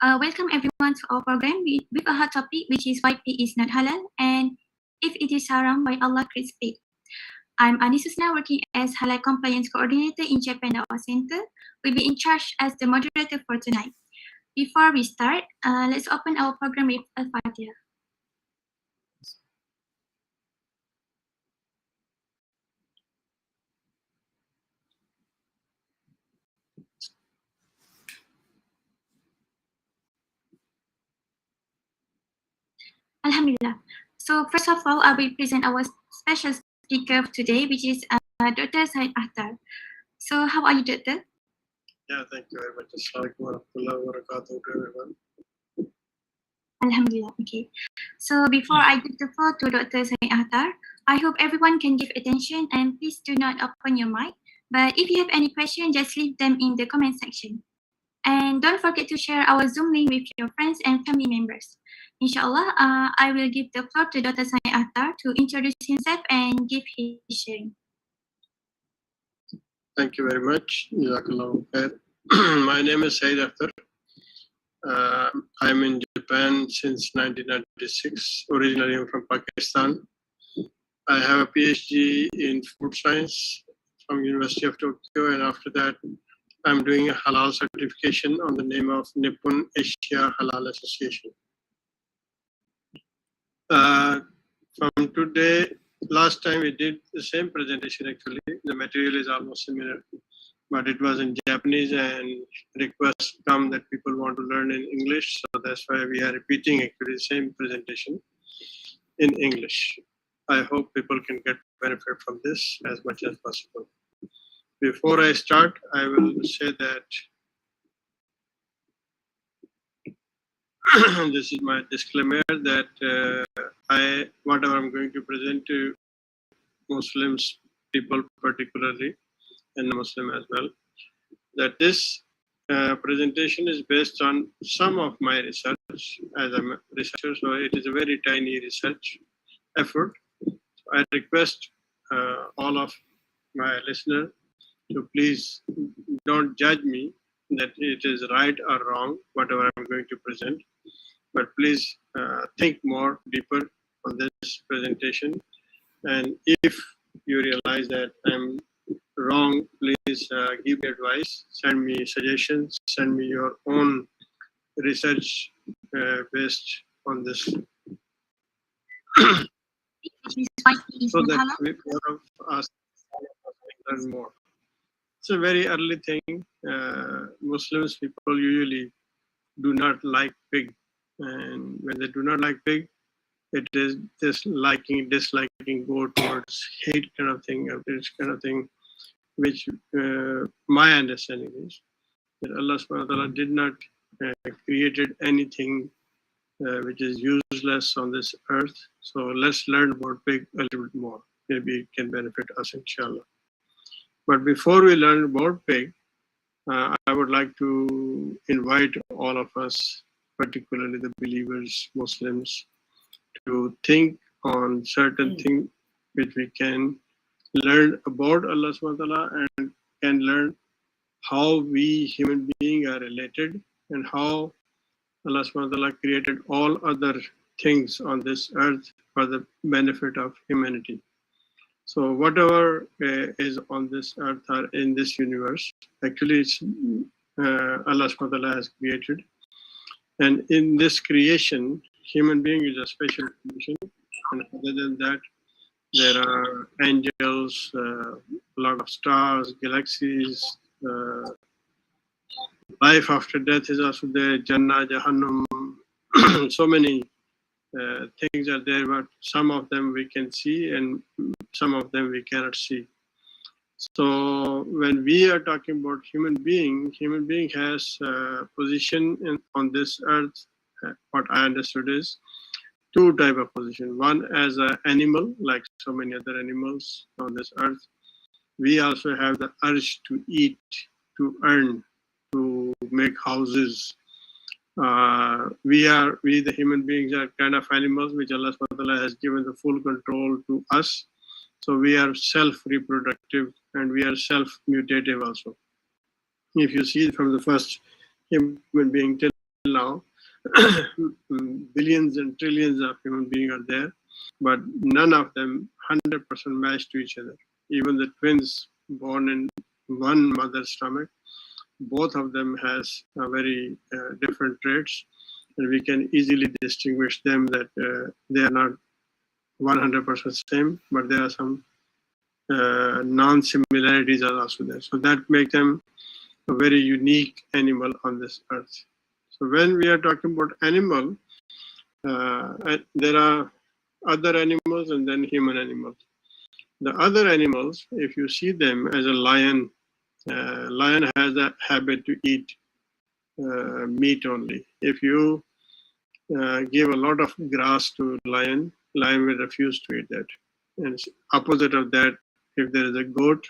Welcome everyone to our program with a hot topic, which is why pig is not halal and if it is haram, why Allah creates pig. I'm Anisusna, working as Halal Compliance Coordinator in Japan Dawa Center. Will be in charge as the moderator for tonight. Before we start, let's open our program with Al-Fatiha. Alhamdulillah. So first of all, I will present our special speaker of today, which is Dr. Saeed Akhtar. So how are you, Doctor? Yeah, thank you very much. Assalamualaikum warahmatullahi wabarakatuh to everyone. Alhamdulillah. Okay. So before I give the floor to Dr. Saeed Akhtar, I hope everyone can give attention and please do not open your mic. But if you have any question, just leave them in the comment section. And don't forget to share our Zoom link with your friends and family members. Inshallah, I will give the floor to Dr. Saeed Akhtar to introduce himself and give his sharing. Thank you very much. Jazakallahu khair. My name is Saeed Akhtar. I'm in Japan since 1996. Originally, I'm from Pakistan. I have a PhD in food science from University of Tokyo, and after that, I'm doing a Halal certification on the name of Nippon Asia Halal Association. From today, last time we did the same presentation actually. The material is almost similar, but it was in Japanese and requests come that people want to learn in English. So that's why we are repeating actually the same presentation in English. I hope people can get benefit from this as much as possible. Before I start, I will say that this is my disclaimer that whatever I'm going to present to Muslims, people particularly, and Muslim as well, that this presentation is based on some of my research as I'm a researcher, so it is a very tiny research effort. I request all of my listeners to please don't judge me that it is right or wrong, whatever I'm going to present, but please think more deeper on this presentation. And if you realize that I'm wrong, please give me advice, send me suggestions, send me your own research based on this. So that we of us learn more. It's a very early thing. Muslims people usually do not like pig, and when they do not like pig, it is disliking, go towards hate kind of thing, this kind of thing, which my understanding is that Allah subhanahu wa ta'ala did not created anything which is useless on this earth. So let's learn about pig a little bit more. Maybe it can benefit us, inshallah. But before we learn about pig, I would like to invite all of us, particularly the believers, Muslims, to think on certain things which we can learn about Allah subhanahu wa ta'ala and can learn how we human beings are related and how Allah subhanahu wa ta'ala created all other things on this earth for the benefit of humanity. So whatever is on this earth or in this universe, actually it's Allah subhanahu wa ta'ala has created. And in this creation, human being is a special creation. And other than that, there are angels, a lot of stars, galaxies. Life after death is also there, Jannah, Jahannam. So many things are there, but some of them we can see and some of them we cannot see. So when we are talking about human being has a position on this earth. What I understood is two type of position. One as an animal, like so many other animals on this earth. We also have the urge to eat, to earn, to make houses. We the human beings are kind of animals which Allah subhanahu wa ta'ala has given the full control to us. So we are self-reproductive and we are self-mutative also. If you see from the first human being till now, billions and trillions of human beings are there, but none of them 100% match to each other. Even the twins born in one mother's stomach, both of them has very different traits, and we can easily distinguish them that they are not 100% same, but there are some non-similarities are also there. So that makes them a very unique animal on this earth. So when we are talking about animal, there are other animals and then human animals. The other animals, if you see them as a lion, lion has a habit to eat meat only. If you give a lot of grass to lion, lion will refuse to eat that. And opposite of that, if there is a goat,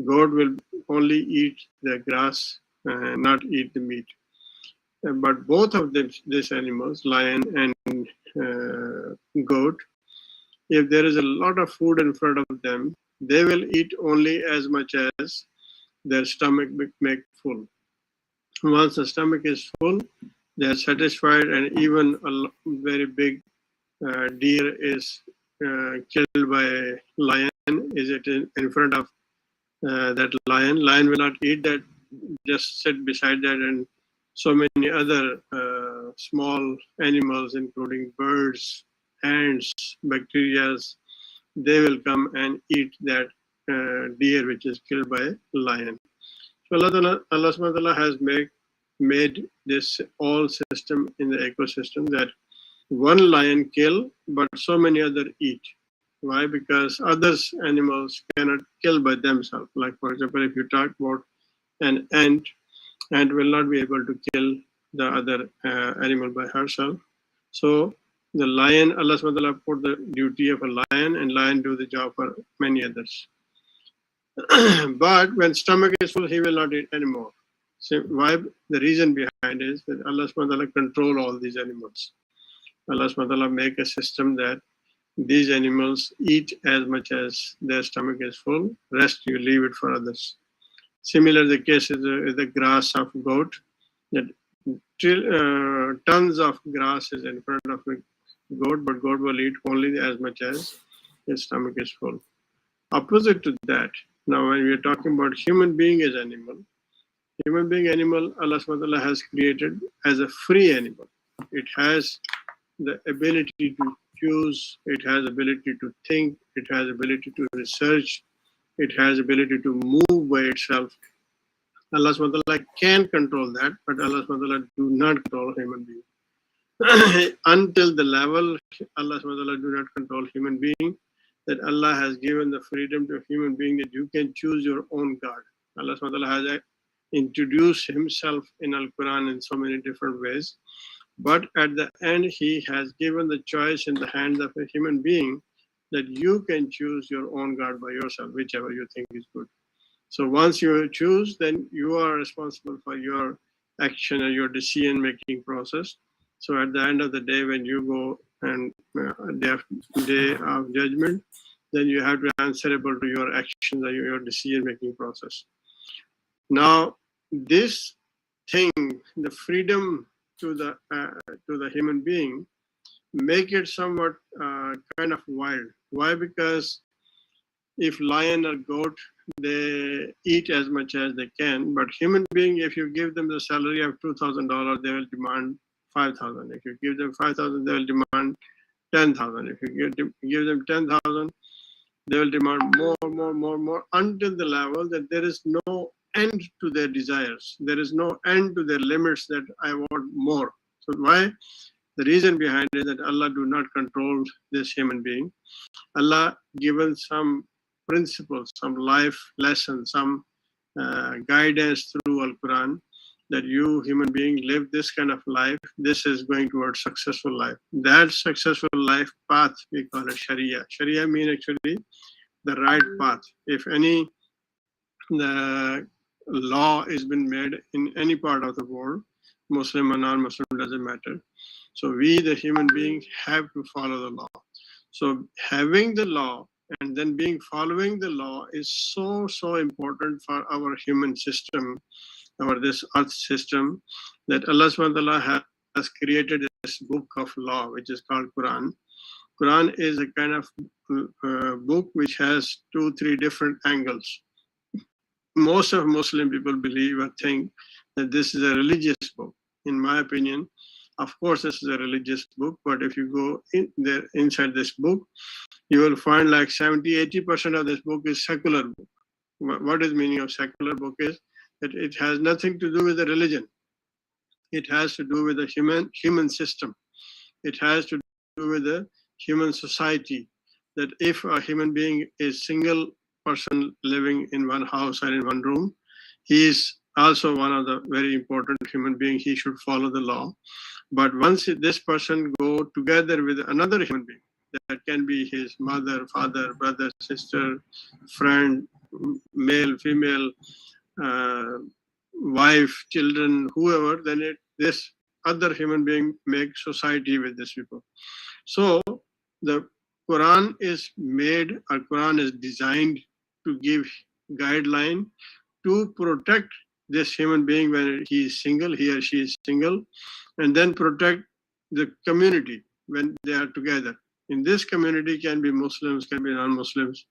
goat will only eat the grass, not eat the meat. But both of these animals, lion and goat, if there is a lot of food in front of them, they will eat only as much as their stomach make full. Once the stomach is full, they are satisfied, and even a very big deer is killed by a lion. Is it in front of that lion? Lion will not eat that, just sit beside that, and so many other small animals, including birds, ants, bacteria, they will come and eat that deer which is killed by a lion. So Allah subhanahu wa ta'ala has made this all system in the ecosystem that one lion kill, but so many other eat. Why? Because others animals cannot kill by themselves. Like for example, if you talk about an ant will not be able to kill the other animal by herself. So the lion, Allah subhanahu wa ta'ala put the duty of a lion, and lion do the job for many others. But when stomach is full, he will not eat anymore. So why? The reason behind is that Allah subhanahu wa ta'ala control all these animals. Allah subhanahu wa ta'ala make a system that these animals eat as much as their stomach is full, rest you leave it for others. Similar the case is the grass of goat, that tons of grass is in front of the goat, but goat will eat only as much as his stomach is full. Opposite to that, now when we are talking about human being as animal, human being animal, Allah subhanahu wa ta'ala has created as a free animal. It has the ability to choose, it has ability to think, it has ability to research, it has ability to move by itself. Allah subhanahu wa ta'ala can control that, but Allah subhanahu wa ta'ala do not control human being. Until the level Allah subhanahu wa ta'ala do not control human being, that Allah has given the freedom to a human being that you can choose your own God. Allah subhanahu wa ta'ala has introduced himself in Al-Quran in so many different ways. But at the end, he has given the choice in the hands of a human being that you can choose your own God by yourself, whichever you think is good. So once you choose, then you are responsible for your action and your decision-making process. So at the end of the day, when you go and day of judgment, then you have to be answerable to your actions and your decision-making process. Now, this thing, the freedom to the human being, make it somewhat kind of wild. Why? Because if lion or goat, they eat as much as they can, but human being, if you give them the salary of $2,000, they will demand 5,000. If you give them 5,000, they will demand 10,000. If you give them 10,000, they will demand more, until the level that there is no end to their desires. There is no end to their limits that I want more. So why? The reason behind it is that Allah do not control this human being. Allah given some principles, some life lessons, some guidance through Al-Quran, that you human being live this kind of life. This is going towards successful life. That successful life path, we call it Sharia. Sharia means actually the right path. If any the law has been made in any part of the world, Muslim or non-Muslim, doesn't matter. So we, the human beings, have to follow the law. So having the law and then following the law is so important for our human system, or this earth system, that Allah subhanahu wa ta'ala has created this book of law, which is called Quran. Quran is a kind of book which has 2-3 different angles. Most of Muslim people believe or think that this is a religious book. In my opinion, of course, this is a religious book, but if you go inside this book, you will find like 70-80% of this book is secular book. What is meaning of secular book is that it has nothing to do with the religion. It has to do with the human system. It has to do with the human society. That if a human being is single person living in one house or in one room, he is also one of the very important human being. He should follow the law. But once this person go together with another human being, that can be his mother, father, brother, sister, friend, male, female, wife, children, whoever, then this other human being makes society with these people. So the Quran is made, or Quran is designed to give guideline to protect this human being when he is single, he or she is single, and then protect the community when they are together. In this community can be Muslims, can be non-Muslims.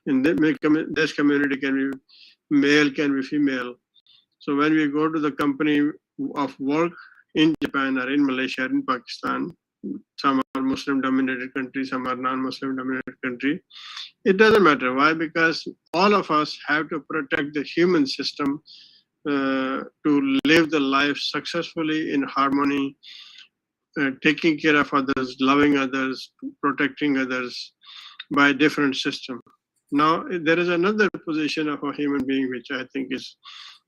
In this community can be male, can be female. So when we go to the company of work in Japan or in Malaysia or in Pakistan, some are Muslim-dominated countries, some are non-Muslim-dominated country. It doesn't matter. Why? Because all of us have to protect the human system to live the life successfully in harmony, taking care of others, loving others, protecting others by different system. Now, there is another position of a human being which I think is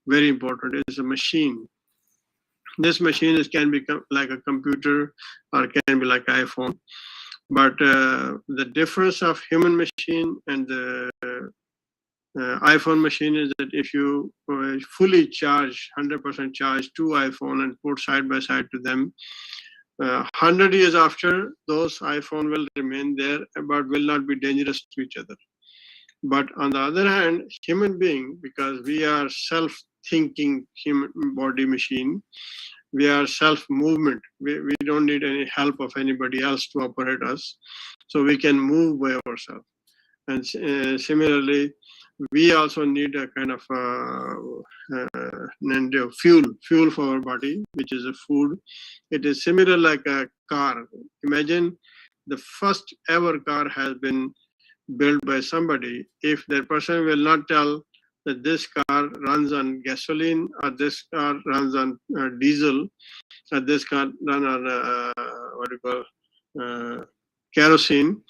very important. It is a machine. This machine can be like a computer or can be like an iPhone. But the difference of human machine and the iPhone machine is that if you fully charge, 100% charge 2 iPhone and put side by side to them, 100 years after, those iPhone will remain there but will not be dangerous to each other. But on the other hand, human being, because we are self-thinking human body machine, we are self-movement. We don't need any help of anybody else to operate us. So we can move by ourselves. And similarly, we also need a kind of fuel for our body, which is a food. It is similar like a car. Imagine the first ever car has been built by somebody. If that person will not tell that this car runs on gasoline, or this car runs on diesel, or this car runs on kerosene.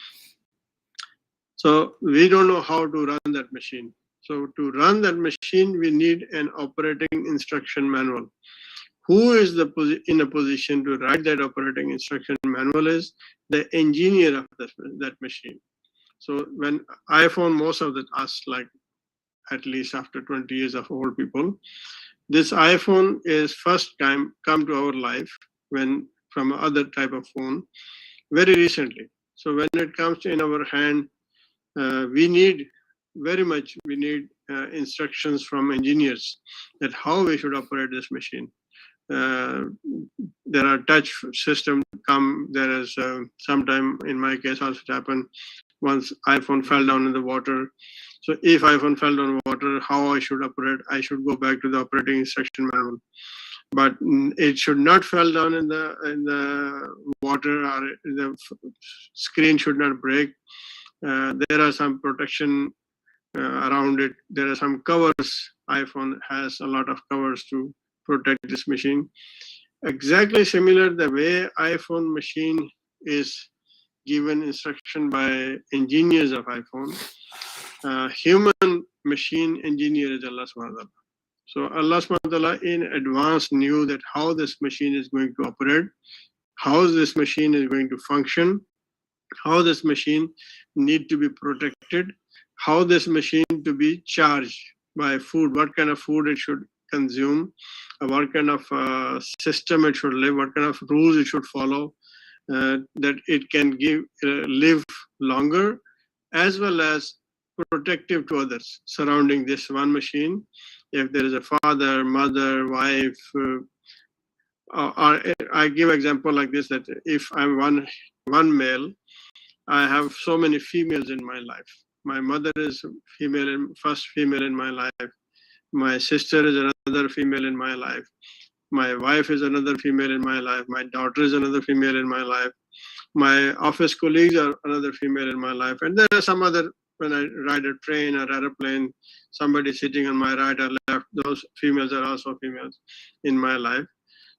So we don't know how to run that machine. So to run that machine, we need an operating instruction manual. Who is in a position to write that operating instruction manual is the engineer of that machine. So when iPhone, most of us, like at least after 20 years of old people, this iPhone is first time come to our life when from other type of phone very recently. So when it comes in our hand, we need instructions from engineers that how we should operate this machine. There are touch system come. There is sometime in my case also it happened once iPhone fell down in the water. So if iPhone fell down in water, how I should operate? I should go back to the operating instruction manual. But it should not fall down in the water, or the screen should not break. There are some protection around it. There are some covers. iPhone has a lot of covers to protect this machine. Exactly similar the way iPhone machine is given instruction by engineers of iPhone. Human machine engineer is Allah subhanahu wa ta'ala. So Allah subhanahu wa ta'ala in advance knew that how this machine is going to operate, how this machine is going to function, how this machine need to be protected, how this machine to be charged by food, what kind of food it should consume, what kind of system it should live, what kind of rules it should follow, that it can live longer, as well as protective to others surrounding this one machine. if there is a father, mother, wife, or I give example like this, that if I'm one male, I have so many females in my life. My mother is first female in my life. My sister is another female in my life. My wife is another female in my life. My daughter is another female in my life. My office colleagues are another female in my life. And there are some other, when I ride a train or aeroplane, somebody sitting on my right or left, those females are also females in my life.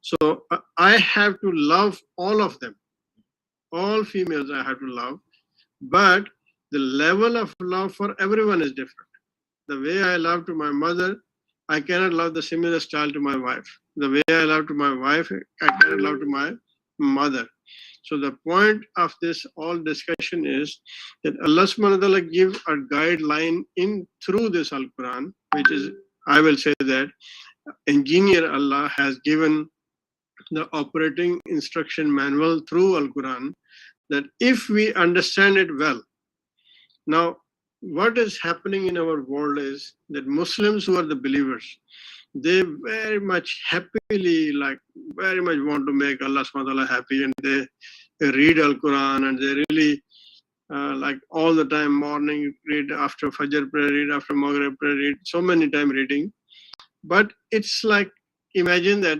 So I have to love all of them. All females I have to love. But the level of love for everyone is different. The way I love to my mother, I cannot love the similar style to my wife. The way I love to my wife, I cannot love to my mother. So the point of this all discussion is that Allah subhanahu wa ta'ala give a guideline through this Al-Quran, which is, I will say that engineer Allah has given the operating instruction manual through Al-Quran, that if we understand it well. Now, what is happening in our world is that Muslims who are the believers, they very much happily, very much want to make Allah subhanahu wa ta'ala happy, and they read Al-Quran, and they really all the time, morning read, after Fajr prayer read, after Maghrib prayer read, so many time reading. But it's like, imagine that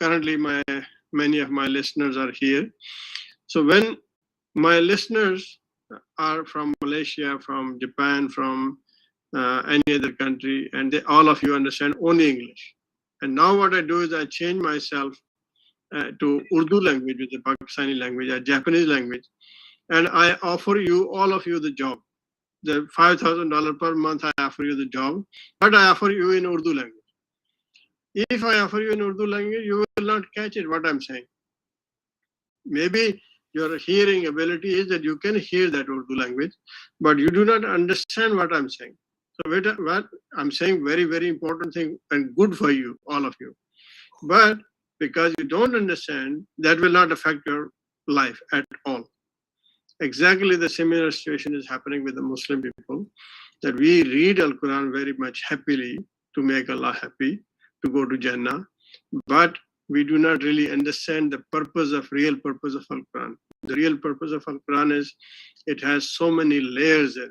currently many of my listeners are here. So when my listeners are from Malaysia, from Japan, from any other country, and all of you understand only English. And now what I do is I change myself to Urdu language, which is a Pakistani language, a Japanese language, and I offer you, all of you, the job. The $5,000 per month I offer you the job, but I offer you in Urdu language. If I offer you in Urdu language, you will not catch it, what I'm saying. Maybe your hearing ability is that you can hear that Urdu language, but you do not understand what I'm saying. So what I'm saying, very, very important thing and good for you, all of you. But because you don't understand, that will not affect your life at all. Exactly the similar situation is happening with the Muslim people, that we read Al-Quran very much happily to make Allah happy, to go to Jannah, but we do not really understand the real purpose of Al-Quran. The real purpose of Al-Quran is, it has so many layers in it.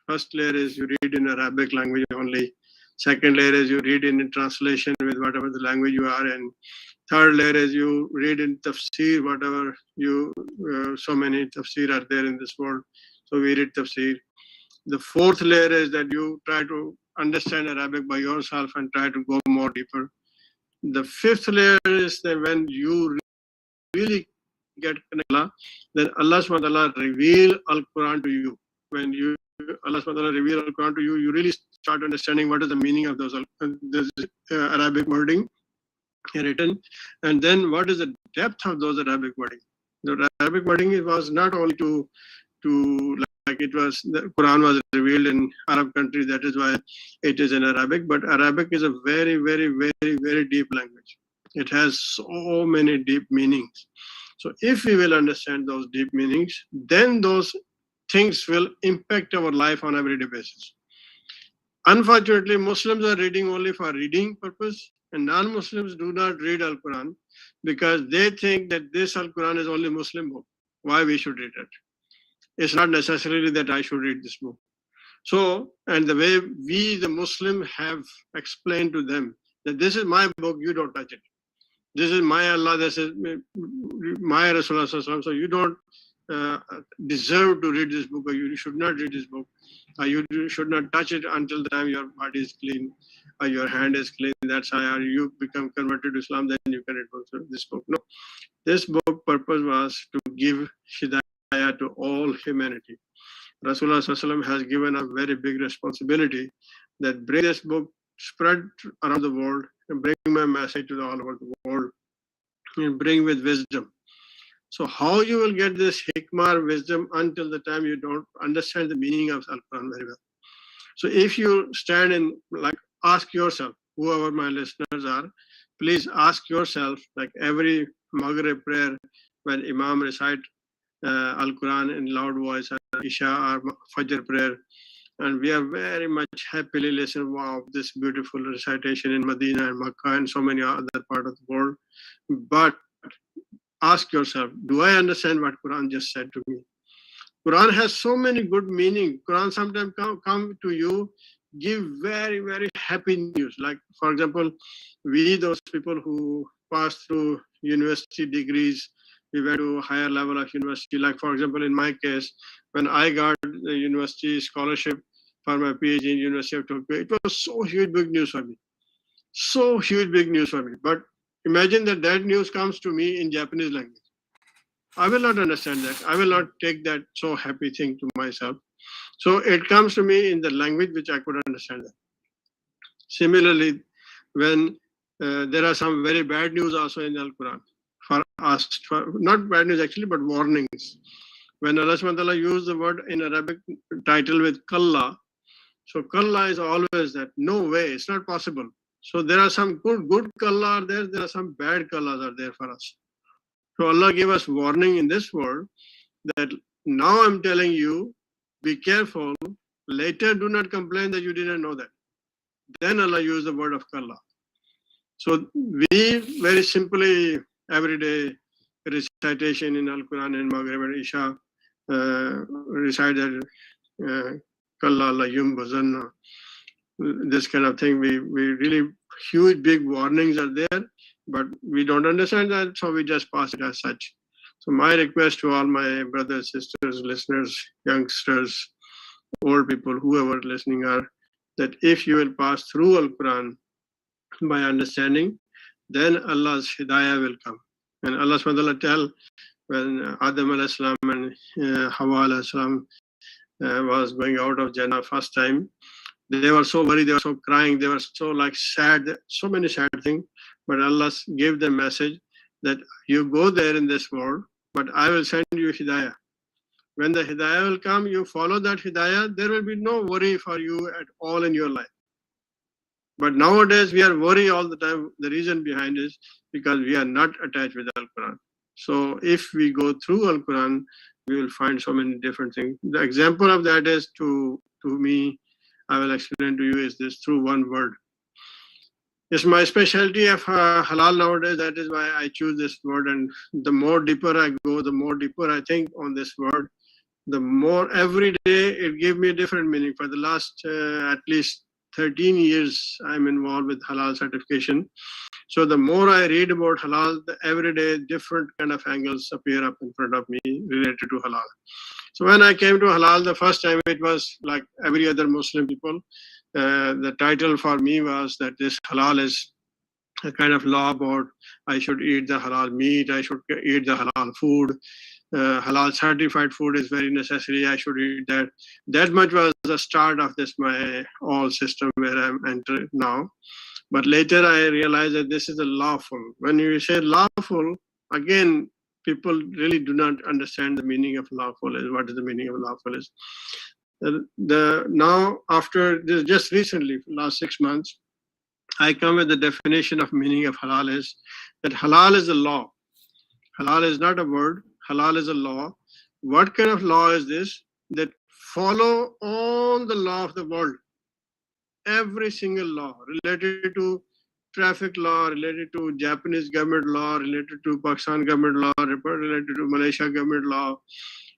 First layer is you read in Arabic language only. Second layer is you read in translation with whatever the language you are in. Third layer is you read in tafsir, whatever so many tafsir are there in this world. So we read tafsir. The fourth layer is that you try to understand Arabic by yourself and try to go more deeper. The fifth layer is that when you really get connected, then Allah subhanahu wa ta'ala reveal Al-Quran to you. When Allah subhanahu wa ta'ala reveal Al-Quran to you, you really start understanding what is the meaning of those Arabic wording written, and then what is the depth of those Arabic wording. The Arabic wording was not only to it was, the Quran was revealed in Arab countries, that is why it is in Arabic, but Arabic is a very, very, very, very deep language. It has so many deep meanings. So if we will understand those deep meanings, then those things will impact our life on everyday basis. Unfortunately, Muslims are reading only for reading purpose, and non-Muslims do not read Al-Quran because they think that this Al-Quran is only Muslim book. Why we should read it? It's not necessarily that I should read this book. So, and the way we, the Muslim, have explained to them that this is my book, you don't touch it. This is my Allah, this is my Rasulullah, so you don't deserve to read this book, or you should not read this book. You should not touch it until the time your body is clean, or your hand is clean. That's how you become converted to Islam, then you can read this book. No, this book purpose was to give Hidayah to all humanity. Rasulullah has given a very big responsibility that bring this book, spread around the world, and bring my message to all over the world, and bring with wisdom. So how you will get this hikmah, wisdom, until the time you don't understand the meaning of Al-Quran very well. So if you stand and ask yourself, whoever my listeners are, please ask yourself, every Maghrib prayer, when Imam recite Al-Quran in loud voice, or Isha or Fajr prayer, And we are very much happily listen, wow, this beautiful recitation in Medina and Makkah and so many other parts of the world. But ask yourself, do I understand what Quran just said to me? Quran has so many good meaning. Quran sometimes come to you, give very, very happy news. Like, for example, we, those people who pass through university degrees, we went to a higher level of university. Like, for example, in my case, when I got the university scholarship for my PhD in University of Tokyo, it was so huge, big news for me. So huge, big news for me. But imagine that news comes to me in Japanese language. I will not understand that. I will not take that so happy thing to myself. So it comes to me in the language which I could understand that. Similarly, when there are some very bad news also in the Quran for us, not bad news actually, but warnings. When Allah subhanahu wa ta'ala used the word in Arabic title with kalla, so kalla is always that, no way, it's not possible. So there are some good kalla are there are some bad kallas are there for us. So Allah gave us warning in this world that now I'm telling you, be careful. Later, do not complain that you didn't know that. Then Allah used the word of kalla. So we very simply, every day, recitation in Al-Quran and Maghrib and Isha, recite that kalla la yumbazanna. This kind of thing, we really, huge, big warnings are there, but we don't understand that, so we just pass it as such. So my request to all my brothers, sisters, listeners, youngsters, old people, whoever listening are, that if you will pass through Al-Quran by understanding, then Allah's hidayah will come. And Allah subhanahu wa ta'ala tell, when Adam alayhi salam and Hawa alayhi salam was going out of Jannah first time, they were so worried, they were so crying, they were so like sad, so many sad things. But Allah gave them message that you go there in this world, but I will send you hidayah. When the hidayah will come, you follow that hidayah, there will be no worry for you at all in your life. But nowadays we are worried all the time. The reason behind is because we are not attached with Al-Quran. So if we go through Al-Quran, we will find so many different things. The example of that is to me, I will explain to you is this through one word. It's my specialty of halal nowadays. That is why I choose this word. And the more deeper I go, the more deeper I think on this word, the more every day it gives me a different meaning. For the last at least 13 years, I'm involved with halal certification. So the more I read about halal, every day different kind of angles appear up in front of me related to halal. So when I came to halal the first time, it was like every other Muslim people. The title for me was that this halal is a kind of law about I should eat the halal meat, I should eat the halal food. Halal certified food is very necessary, I should eat that. That much was the start of this my all system where I'm entering now. But later I realized that this is a lawful. When you say lawful, again, people really do not understand the meaning of lawful is. What is the meaning of lawful is? Now after this, just recently, last 6 months, I come with the definition of meaning of halal is that halal is a law. Halal is not a word. Halal is a law. What kind of law is this? That follow all the law of the world. Every single law related to traffic law, related to Japanese government law, related to Pakistan government law, related to Malaysia government law,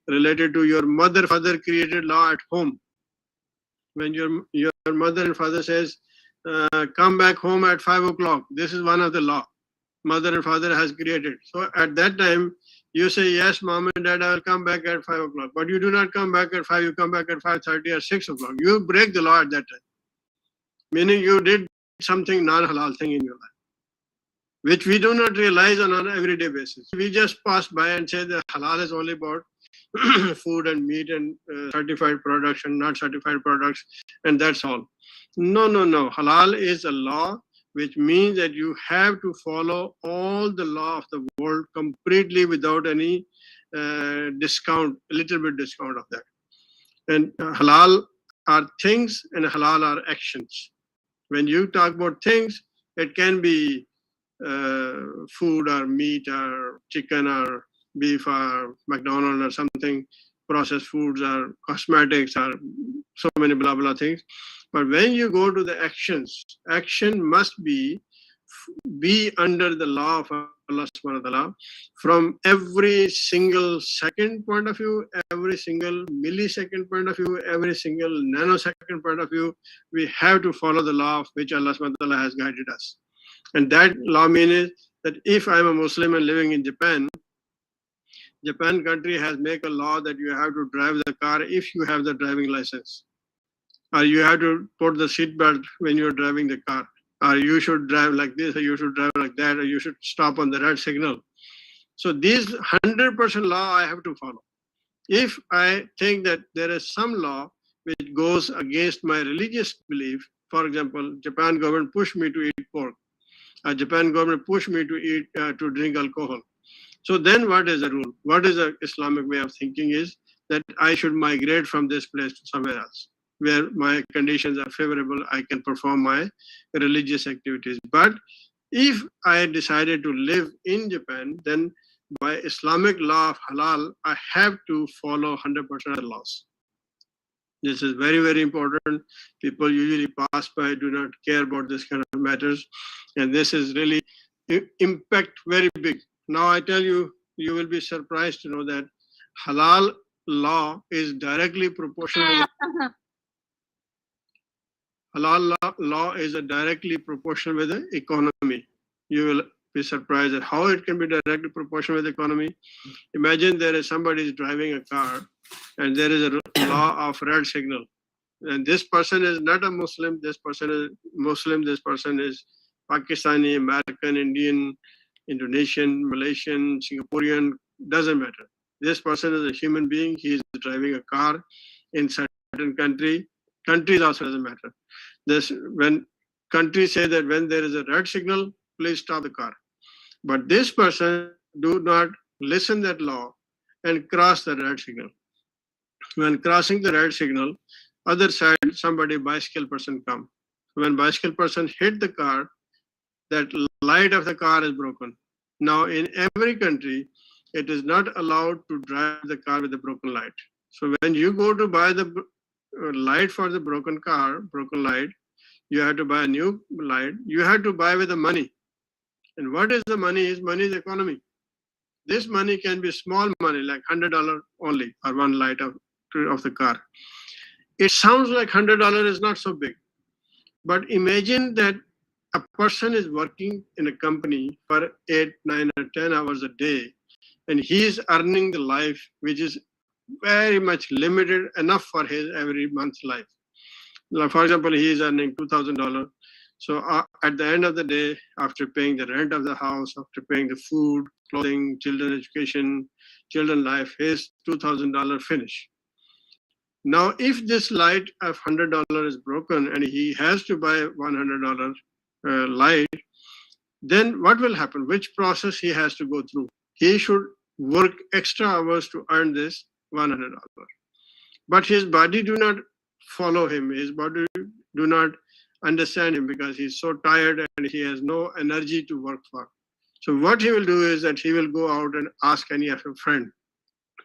related to your mother, father created law at home. When your mother and father says, come back home at 5 o'clock, this is one of the law mother and father has created. So at that time, you say, yes, mom and dad, I will come back at 5 o'clock. But you do not come back at 5, you come back at 5:30 or 6 o'clock. You break the law at that time. Meaning you did something non-halal thing in your life, which we do not realize on an everyday basis. We just pass by and say that halal is only about food and meat and certified products and not certified products, and that's all. No. Halal is a law, which means that you have to follow all the law of the world completely without any discount, a little bit discount of that. And halal are things and halal are actions. When you talk about things, it can be food or meat or chicken or beef or McDonald's or something. processed foods or cosmetics or so many blah blah things. But when you go to the actions, action must be under the law of Allah subhanahu wa ta'ala from every single second point of view, every single millisecond point of view, every single nanosecond point of view. We have to follow the law of which Allah subhanahu wa ta'ala has guided us. And that law means that if I'm a Muslim and living in Japan, Japan country has made a law that you have to drive the car if you have the driving license, or you have to put the seatbelt when you're driving the car, or you should drive like this, or you should drive like that, or you should stop on the red signal. So these 100% law I have to follow. If I think that there is some law which goes against my religious belief, for example, Japan government pushed me to eat pork, Japan government pushed me to drink alcohol. So then what is the rule? What is the Islamic way of thinking is that I should migrate from this place to somewhere else, where my conditions are favorable, I can perform my religious activities. But if I decided to live in Japan, then by Islamic law of halal, I have to follow 100% of the laws. This is very, very important. People usually pass by, do not care about this kind of matters. And this is really impact very big. Now I tell you, you will be surprised to know that halal law is directly proportional. Halal law is directly proportional with the economy. You will be surprised at how it can be directly proportional with the economy. Imagine there is somebody is driving a car and there is a law of red signal. And this person is not a Muslim, this person is Muslim, this person is Pakistani, American, Indian, Indonesian, Malaysian, Singaporean, doesn't matter. This person is a human being, he is driving a car in certain country. Countries also doesn't matter. This, when countries say that when there is a red signal, please stop the car. But this person do not listen that law and cross the red signal. When crossing the red signal, other side, somebody bicycle person come. When bicycle person hit the car, that light of the car is broken. Now in every country, it is not allowed to drive the car with a broken light. So when you go to buy the light for the broken car, broken light, you have to buy a new light. You have to buy with the money. And what is the money? Money is economy. This money can be small money, like $100 only for one light of the car. It sounds like $100 is not so big. But imagine that a person is working in a company for 8, 9, or 10 hours a day, and he is earning the life which is very much limited enough for his every month's life. Like for example, he is earning $2,000. So at the end of the day, after paying the rent of the house, after paying the food, clothing, children education, children life, his $2,000 finish. Now, if this light of $100 is broken and he has to buy $100 light, then what will happen? Which process he has to go through? He should work extra hours to earn this $100. But his body do not follow him. His body do not understand him because he's so tired and he has no energy to work for. So what he will do is that he will go out and ask any of a friend,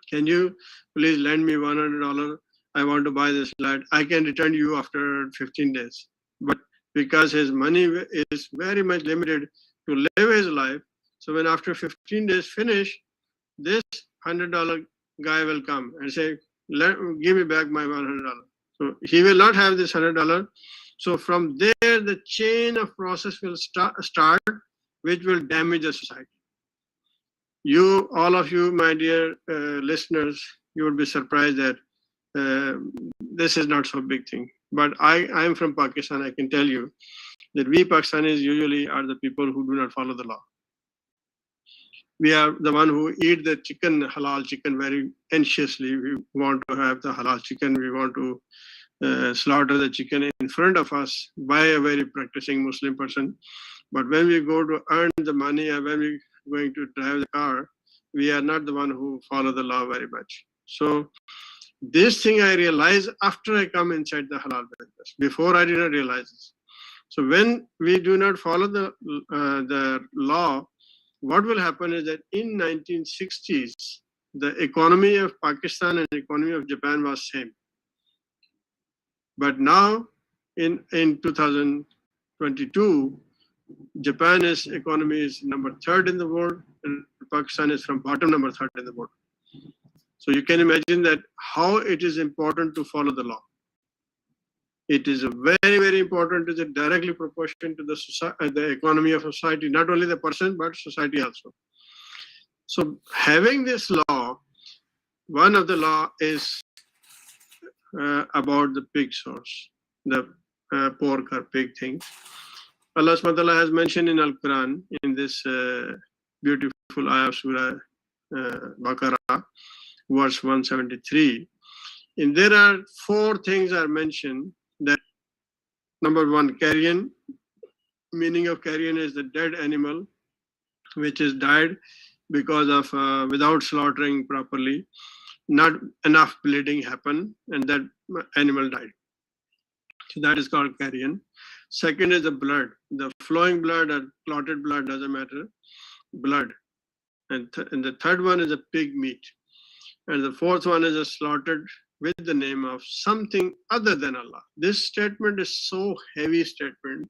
can you please lend me $100? I want to buy this light. I can return you after 15 days. But because his money is very much limited to live his life, so when after 15 days finish, this $100 guy will come and say, give me back my $100. So he will not have this $100. So from there, the chain of process will start, which will damage the society. You, all of you, my dear listeners, you would be surprised that this is not so big thing. But I am from Pakistan. I can tell you that we Pakistanis usually are the people who do not follow the law. We are the one who eat the chicken, halal chicken, very anxiously. We want to have the halal chicken. We want to slaughter the chicken in front of us by a very practicing Muslim person. But when we go to earn the money and when we're going to drive the car, we are not the one who follow the law very much. So this thing I realize after I come inside the halal business. Before I did not realize this. So when we do not follow the law, what will happen is that in 1960s, the economy of Pakistan and the economy of Japan was same. But now in 2022, Japan's economy is number 3rd in the world, and Pakistan is from bottom number 3rd in the world. So you can imagine that how it is important to follow the law. It is a very, very important. It is directly proportional to the economy of society, not only the person, but society also. So having this law, one of the law is about the pig source, the pork or pig thing. Allah subhanahu wa ta'ala has mentioned in Al-Quran, in this beautiful ayah of Surah Baqarah, verse 173. And there are 4 things are mentioned. That number 1, carrion. Meaning of carrion is the dead animal which is died because of without slaughtering properly, not enough bleeding happened, and that animal died. So that is called carrion. Second is the blood, the flowing blood or clotted blood, doesn't matter, blood. And the third one is a pig meat. And the fourth one is a slaughtered with the name of something other than Allah. This statement is so heavy statement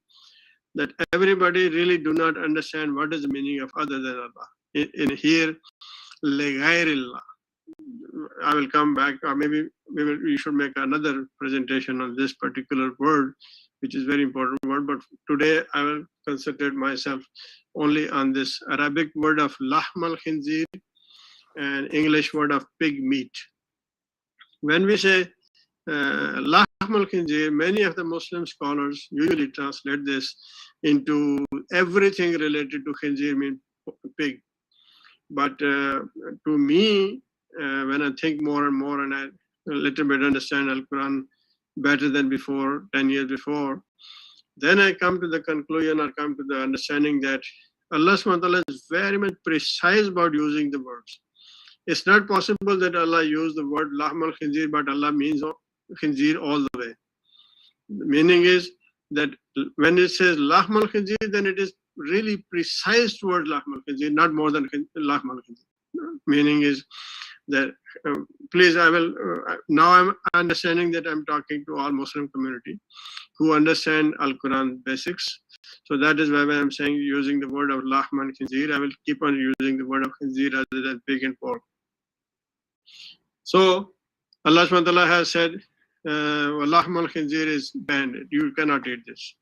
that everybody really do not understand what is the meaning of other than Allah. In here, لِغَيْرِ I will come back, or maybe we should make another presentation on this particular word, which is very important word. But today I will concentrate myself only on this Arabic word of lahm al-khinzir and English word of pig meat. When we say lahm al-khinzir, many of the Muslim scholars usually translate this into everything related to khinzir, mean pig. But to me, when I think more and more, and I a little bit understand Al-Quran better than before, 10 years before, then I come to the conclusion or come to the understanding that Allah subhanahu wa ta'ala is very much precise about using the words. It's not possible that Allah used the word lahm al-khinzir, but Allah means khinzir all the way. The meaning is that when it says lahm al-khinzir, then it is really precise towards lahm al-khinzir, not more than lahm al-khinzir. Meaning is that, please, I will, now I'm understanding that I'm talking to all Muslim community who understand Al-Quran basics. So that is why I'm saying using the word of lahm and khinzir, I will keep on using the word of khinzir rather than pig and pork. So Allah subhanahu wa ta'ala has said, lahm al-khinzir is banned, you cannot eat this.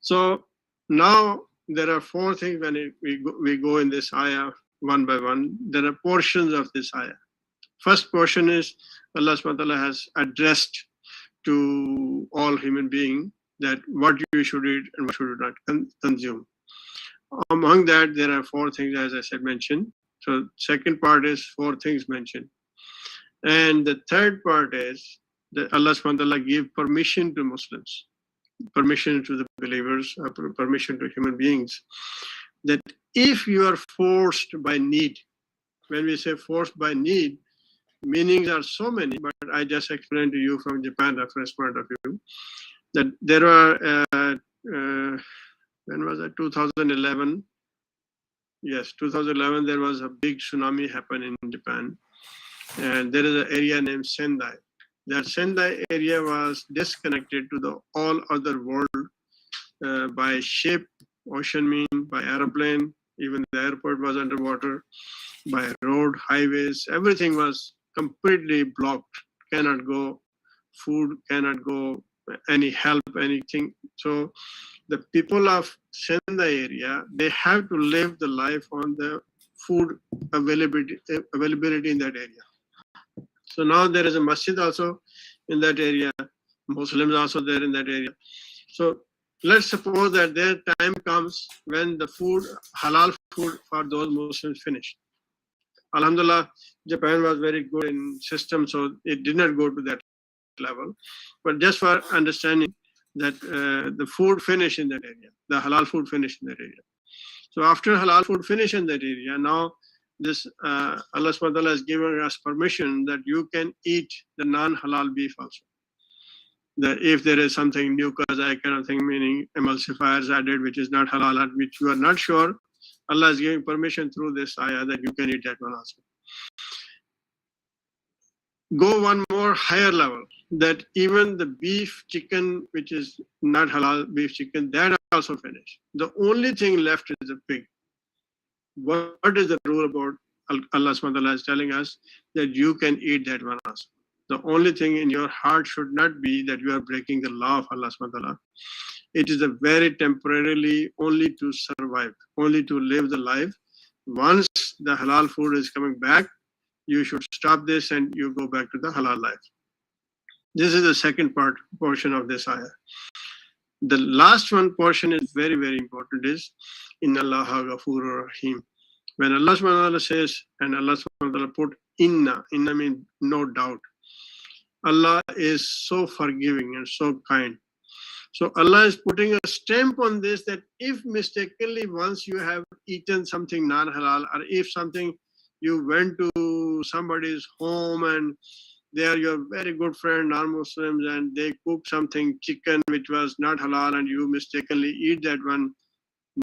So now there are 4 things when we go in this ayah one by one. There are portions of this ayah. First portion is Allah subhanahu wa ta'ala has addressed to all human beings that what you should eat and what should you not consume. Among that, there are 4 things, as I said, mentioned. So second part is 4 things mentioned. And the third part is that Allah subhanahu wa ta'ala give permission to Muslims, permission to the believers, permission to human beings, that if you are forced by need, when we say forced by need, meanings are so many, but I just explained to you from Japan reference point of view, that there were, when was it, 2011? Yes, 2011, there was a big tsunami happen in Japan. And there is an area named Sendai. That Sendai area was disconnected to the all other world by ship, ocean mean, by airplane, even the airport was underwater, by road, highways, everything was completely blocked, cannot go, food cannot go, any help, anything. So the people of Sendai area, they have to live the life on the food availability in that area. So now there is a masjid also in that area, Muslims also there in that area. So let's suppose that their time comes when the food, halal food for those Muslims finished. Alhamdulillah, Japan was very good in system, so it did not go to that level. But just for understanding that the food finished in that area, the halal food finished in that area. So after halal food finished in that area, now this Allah subhanahu wa ta'ala has given us permission that you can eat the non-halal beef also. That if there is something new, because I kind of think, meaning emulsifiers added, which is not halal, which you are not sure, Allah is giving permission through this ayah that you can eat that one also. go one more higher level, that even the beef, chicken, which is not halal, beef, chicken, that also finished. The only thing left is the pig. What is the rule about? Allah subhanahu wa ta'ala is telling us that you can eat that one also. The only thing in your heart should not be that you are breaking the law of Allah subhanahu wa ta'ala. It is a very temporarily, only to survive, only to live the life. Once the halal food is coming back, you should stop this and you go back to the halal life. This is the second portion of this ayah. The last one portion is very, very important, is Inna Allaha Ghafurur Rahim. When Allah subhanahu wa ta'ala says, and Allah subhanahu wa ta'ala put inna means no doubt. Allah is so forgiving and so kind. So Allah is putting a stamp on this, that if mistakenly once you have eaten something non-halal, or if something you went to somebody's home and they are your very good friend, non-Muslims, and they cook something, chicken, which was not halal, and you mistakenly eat that one,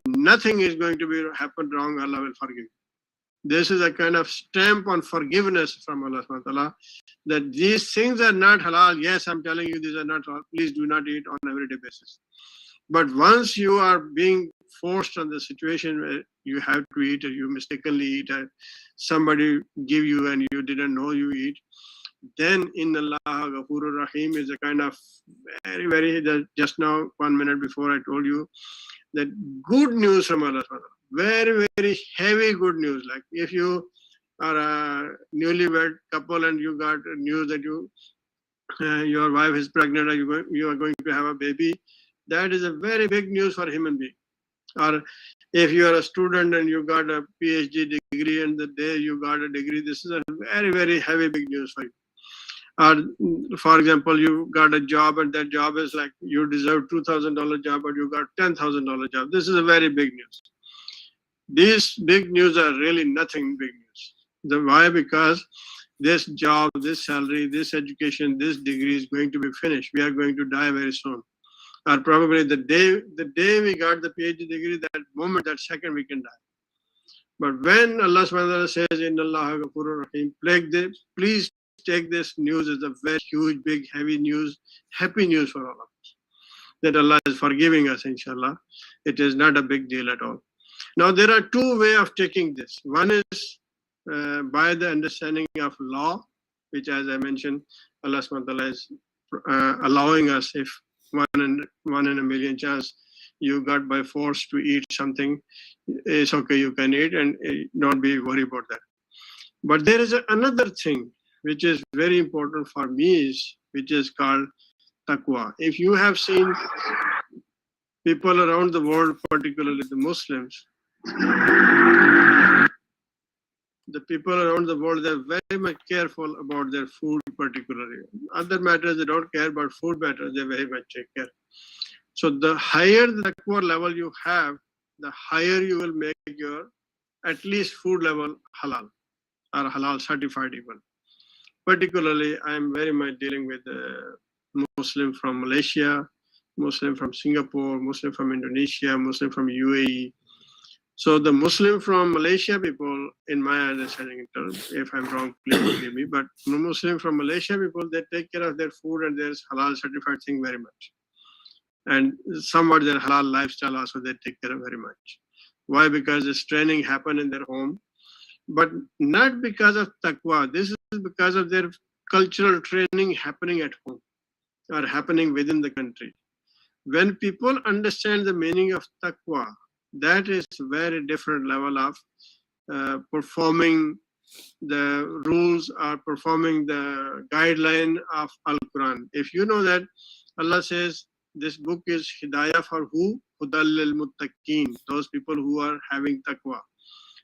nothing is going to be happen wrong. Allah will forgive. This is a kind of stamp on forgiveness from Allah subhanahu wa ta'ala, that these things are not halal. Yes, I'm telling you these are not halal. Please do not eat on everyday basis. But once you are being forced on the situation where you have to eat, or you mistakenly eat, or somebody give you and you didn't know you eat, then Inna Allaha Ghafurur Rahim is a kind of very, very, just now 1 minute before I told you that good news from Allah subhanahu wa ta'ala. Very, very heavy good news. Like if you are a newlywed couple and you got news that your wife is pregnant, or you are going to have a baby, that is a very big news for human being. Or if you are a student and you got a PhD degree, and the day you got a degree, this is a very, very heavy big news for you. Or for example, you got a job and that job is like you deserve $2,000 job, but you got $10,000 job. This is a very big news. These big news are really nothing big news. Why? Because this job, this salary, this education, this degree is going to be finished. We are going to die very soon. Or probably the day we got the PhD degree, that moment, that second, we can die. But when Allah subhanahu wa ta'ala says, Inna Allaha Ghafurur Rahim, please take this news as a very huge, big, heavy news, happy news for all of us. That Allah is forgiving us, inshallah. It is not a big deal at all. Now, there are two ways of taking this. One is by the understanding of law, which, as I mentioned, Allah subhanahu wa ta'ala is allowing us, if one in a million chance you got by force to eat something, it's okay, you can eat and not be worried about that. But there is another thing which is very important for me, which is called taqwa. If you have seen people around the world, particularly the Muslims, the people around the world, they're very much careful about their food, particularly. Other matters they don't care, but food matters they very much take care. So the higher the taqwa level you have, the higher you will make your at least food level halal or halal certified even. Particularly, I'm very much dealing with Muslim from Malaysia, Muslim from Singapore, Muslim from Indonesia, Muslim from UAE. So the Muslim from Malaysia people, in my understanding in terms, if I'm wrong, please forgive me, but Muslim from Malaysia people, they take care of their food and their halal certified thing very much. And somewhat their halal lifestyle also they take care of very much. Why? Because this training happened in their home, but not because of taqwa. This is because of their cultural training happening at home or happening within the country. When people understand the meaning of taqwa, that is a very different level of performing the rules or performing the guideline of Al-Quran. If you know that Allah says this book is hidayah for who? Hudal lil muttaqeen, those people who are having taqwa.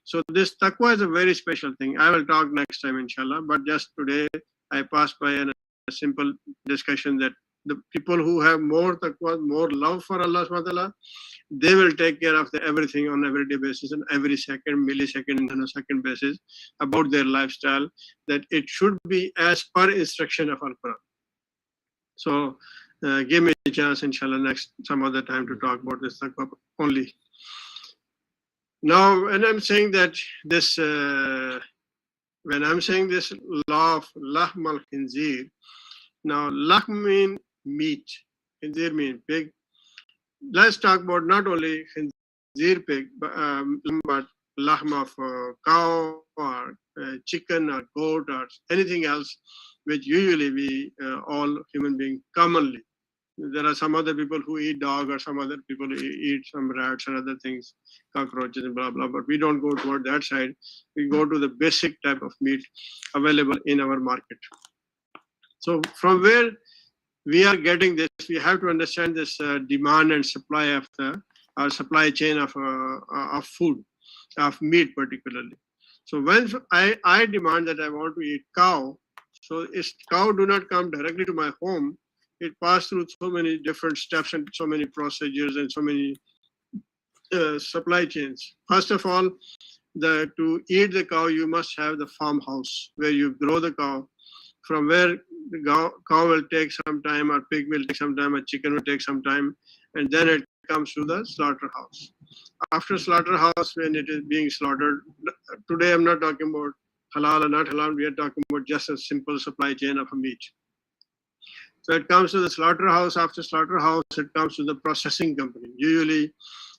So this taqwa is a very special thing. I will talk next time, inshallah. But just today, I passed by a simple discussion that the people who have more taqwa, more love for Allah subhanahu wa ta'ala, they will take care of everything on everyday basis and every second, millisecond, and nanosecond basis about their lifestyle, that it should be as per instruction of Al-Quran. So give me a chance, inshallah, some other time to talk about this taqwa only. Now, and I'm saying that this when I'm saying this law of lahm al-khinzir, now lahm mean meat, khinzir mean pig. Let's talk about not only khinzir pig, but lahm of cow or chicken or goat or anything else, which usually we all human beings commonly. There are some other people who eat dog, or some other people who eat some rats and other things, cockroaches and blah, blah, but we don't go toward that side. We go to the basic type of meat available in our market. So from where we are getting this, we have to understand this demand and supply of our supply chain of food, of meat particularly. So when I demand that I want to eat cow, so if cow do not come directly to my home, it passed through so many different steps and so many procedures and so many supply chains. First of all, to eat the cow, you must have the farmhouse where you grow the cow, from where the cow will take some time, or pig will take some time, or chicken will take some time, and then it comes to the slaughterhouse. After slaughterhouse, when it is being slaughtered, today I'm not talking about halal or not halal, we are talking about just a simple supply chain of a meat. So it comes to the slaughterhouse. After slaughterhouse, it comes to the processing company. Usually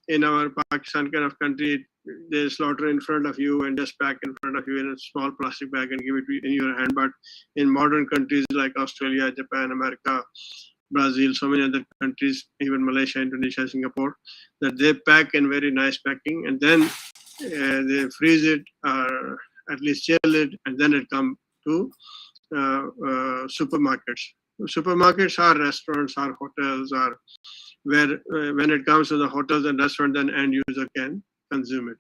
in our Pakistan kind of country, they slaughter in front of you and just pack in front of you in a small plastic bag and give it to you in your hand. But in modern countries like Australia, Japan, America, Brazil, so many other countries, even Malaysia, Indonesia, Singapore, that they pack in very nice packing, and then they freeze it or at least chill it, and then it comes to supermarkets. Supermarkets are restaurants, are hotels, are where when it comes to the hotels and restaurants, then end user can consume it.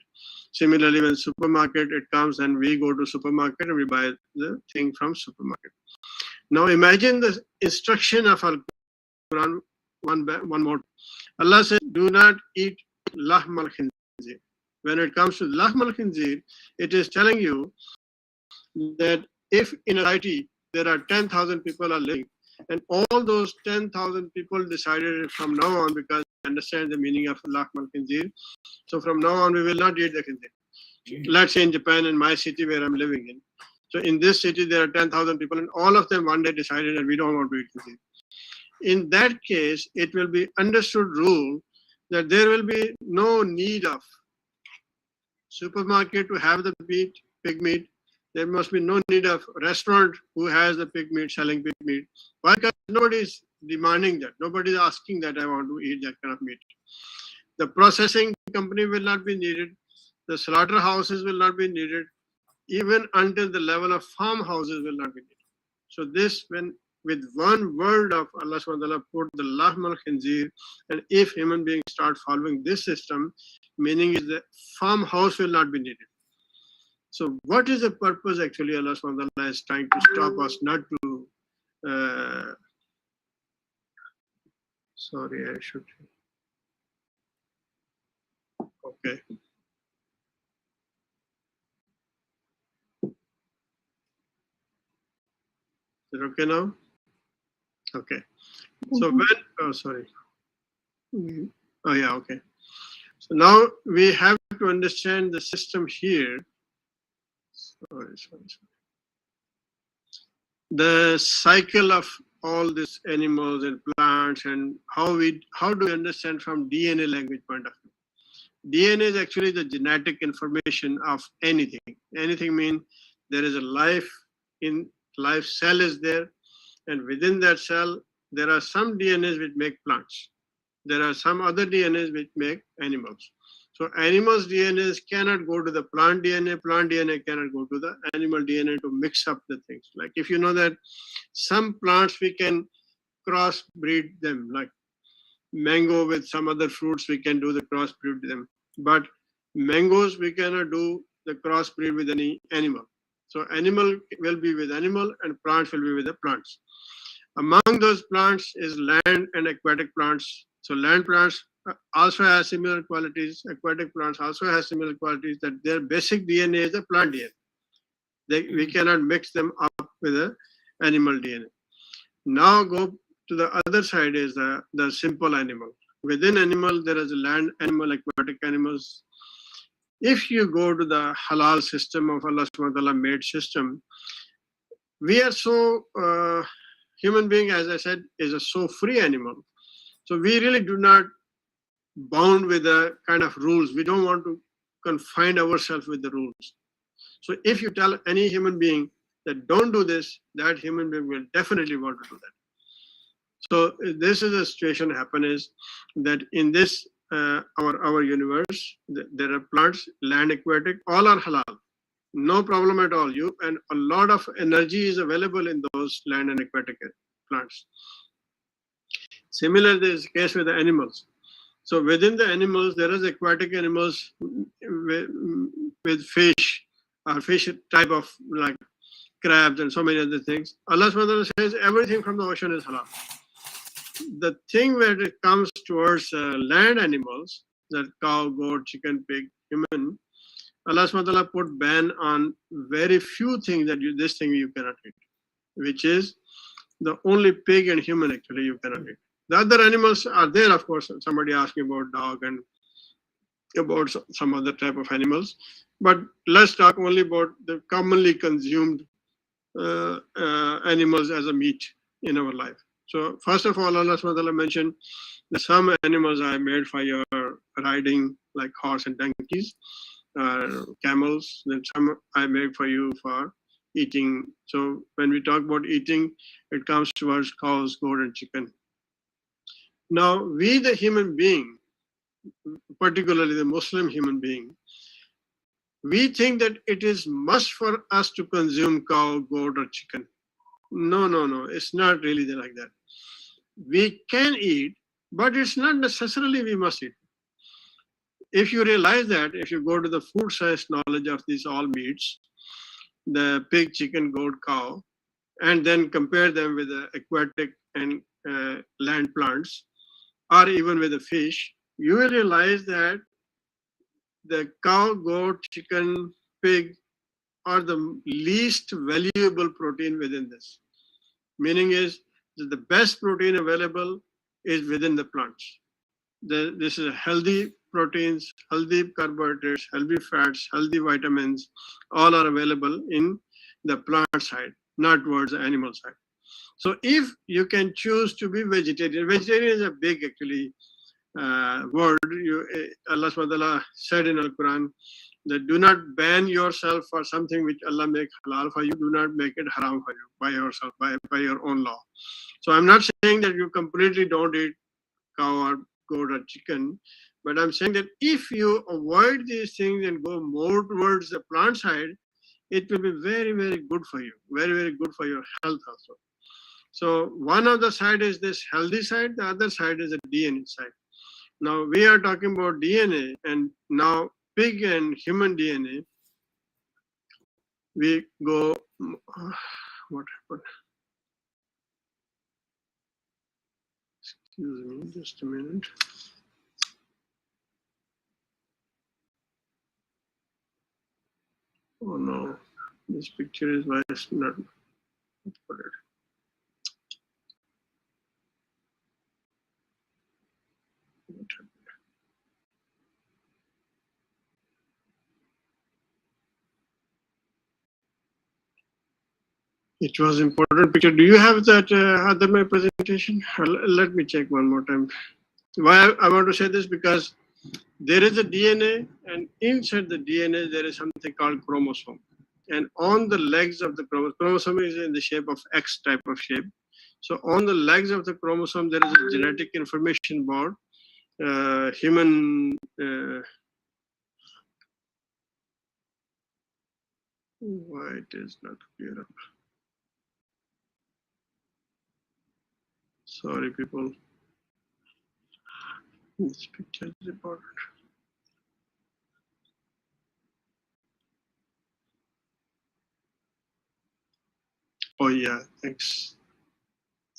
Similarly, when supermarket it comes and we go to supermarket and we buy the thing from supermarket. Now imagine the instruction of Al-Quran, one more. Allah says, do not eat lahm al-khinzir. When it comes to lahm al-khinzir, it is telling you that if in a society there are 10,000 people are living, and all those 10,000 people decided from now on, because they understand the meaning of lahm al-khinzir, so from now on we will not eat the khinzir. Let's say in Japan, in my city where I'm living in. So in this city there are 10,000 people, and all of them one day decided that we don't want to eat khinzir. In that case, it will be understood rule that there will be no need of supermarket to have the meat, pig meat. There must be no need of restaurant who has the pig meat, selling pig meat. Why? Because nobody is demanding that. Nobody is asking that I want to eat that kind of meat. The processing company will not be needed. The slaughterhouses will not be needed. Even until the level of farmhouses will not be needed. So this, when with one word of Allah subhanahu wa ta'ala put the lahm al-khinzir, and if human beings start following this system, meaning is the farmhouse will not be needed. So what is the purpose actually Allah subhanahu wa ta'ala is trying to stop us not to, sorry, I should, okay. Is it okay now? Okay. So when, oh, sorry. Oh yeah, okay. So now we have to understand the system here. Sorry. The cycle of all these animals and plants, and how do we understand from DNA language point of view? DNA is actually the genetic information of anything. Anything means there is a life cell is there, and within that cell there are some DNAs which make plants. There are some other DNAs which make animals. So animals' DNAs cannot go to the plant DNA cannot go to the animal DNA to mix up the things. Like if you know that some plants we can crossbreed them, like mango with some other fruits, we can do the crossbreed them. But mangoes, we cannot do the crossbreed with any animal. So animal will be with animal and plants will be with the plants. Among those plants is land and aquatic plants. So land plants also have similar qualities. Aquatic plants also have similar qualities, that their basic DNA is the plant DNA. We cannot mix them up with the animal DNA. Now go to the other side is the simple animal. Within animal, there is land animal, aquatic animals. if you go to the halal system of Allah subhanahu wa ta'ala made system, we are so, human being, as I said, is a so free animal. So we really do not bound with the kind of rules. We don't want to confine ourselves with the rules. So if you tell any human being that don't do this, that human being will definitely want to do that. So this is a situation happen is that in this our universe, there are plants, land, aquatic, all are halal. No problem at all. And a lot of energy is available in those land and aquatic plants. Similar is the case with the animals. So within the animals, there is aquatic animals with fish or fish type of like crabs and so many other things. Allah subhanahu wa ta'ala says everything from the ocean is halal. The thing where it comes towards land animals, that cow, goat, chicken, pig, human, Allah subhanahu wa ta'ala put ban on very few things that this thing you cannot eat, which is the only pig and human actually you cannot eat. The other animals are there, of course. Somebody asked me about dog and about some other type of animals. But let's talk only about the commonly consumed animals as a meat in our life. So first of all, Allah subhanahu wa ta'ala mentioned that some animals are made for your riding, like horse and donkeys, camels. Then some I made for you for eating. So when we talk about eating, it comes towards cows, goat, and chicken. Now, we the human being, particularly the Muslim human being, we think that it is must for us to consume cow, goat, or chicken. No, it's not really like that. We can eat, but it's not necessarily we must eat. If you realize that, if you go to the food science knowledge of these all meats, the pig, chicken, goat, cow, and then compare them with the aquatic and land plants, or even with the fish, you will realize that the cow, goat, chicken, pig are the least valuable protein within this. Meaning is that the best protein available is within the plants. This is healthy proteins, healthy carbohydrates, healthy fats, healthy vitamins, all are available in the plant side, not towards the animal side. So if you can choose to be vegetarian is a big actually word. Allah subhanahu wa ta'ala said in Al-Quran that do not ban yourself for something which Allah make halal for you, do not make it haram for you by yourself, by your own law. So I'm not saying that you completely don't eat cow or goat or chicken, but I'm saying that if you avoid these things and go more towards the plant side, it will be very, very good for you, very, very good for your health also. So one of the side is this healthy side, the other side is the DNA side. Now we are talking about DNA, and now pig and human DNA, we go, what happened? Excuse me, just a minute. Oh no, this picture is why it's not put it. It was important picture. Do you have that other my presentation? Let me check one more time. Why I want to say this, because there is a DNA, and inside the DNA there is something called chromosome. And on the legs of the chromosome is in the shape of X type of shape. So on the legs of the chromosome there is a genetic information about human. Why it is not clear up? Sorry, people. This picture is important. Oh yeah, thanks.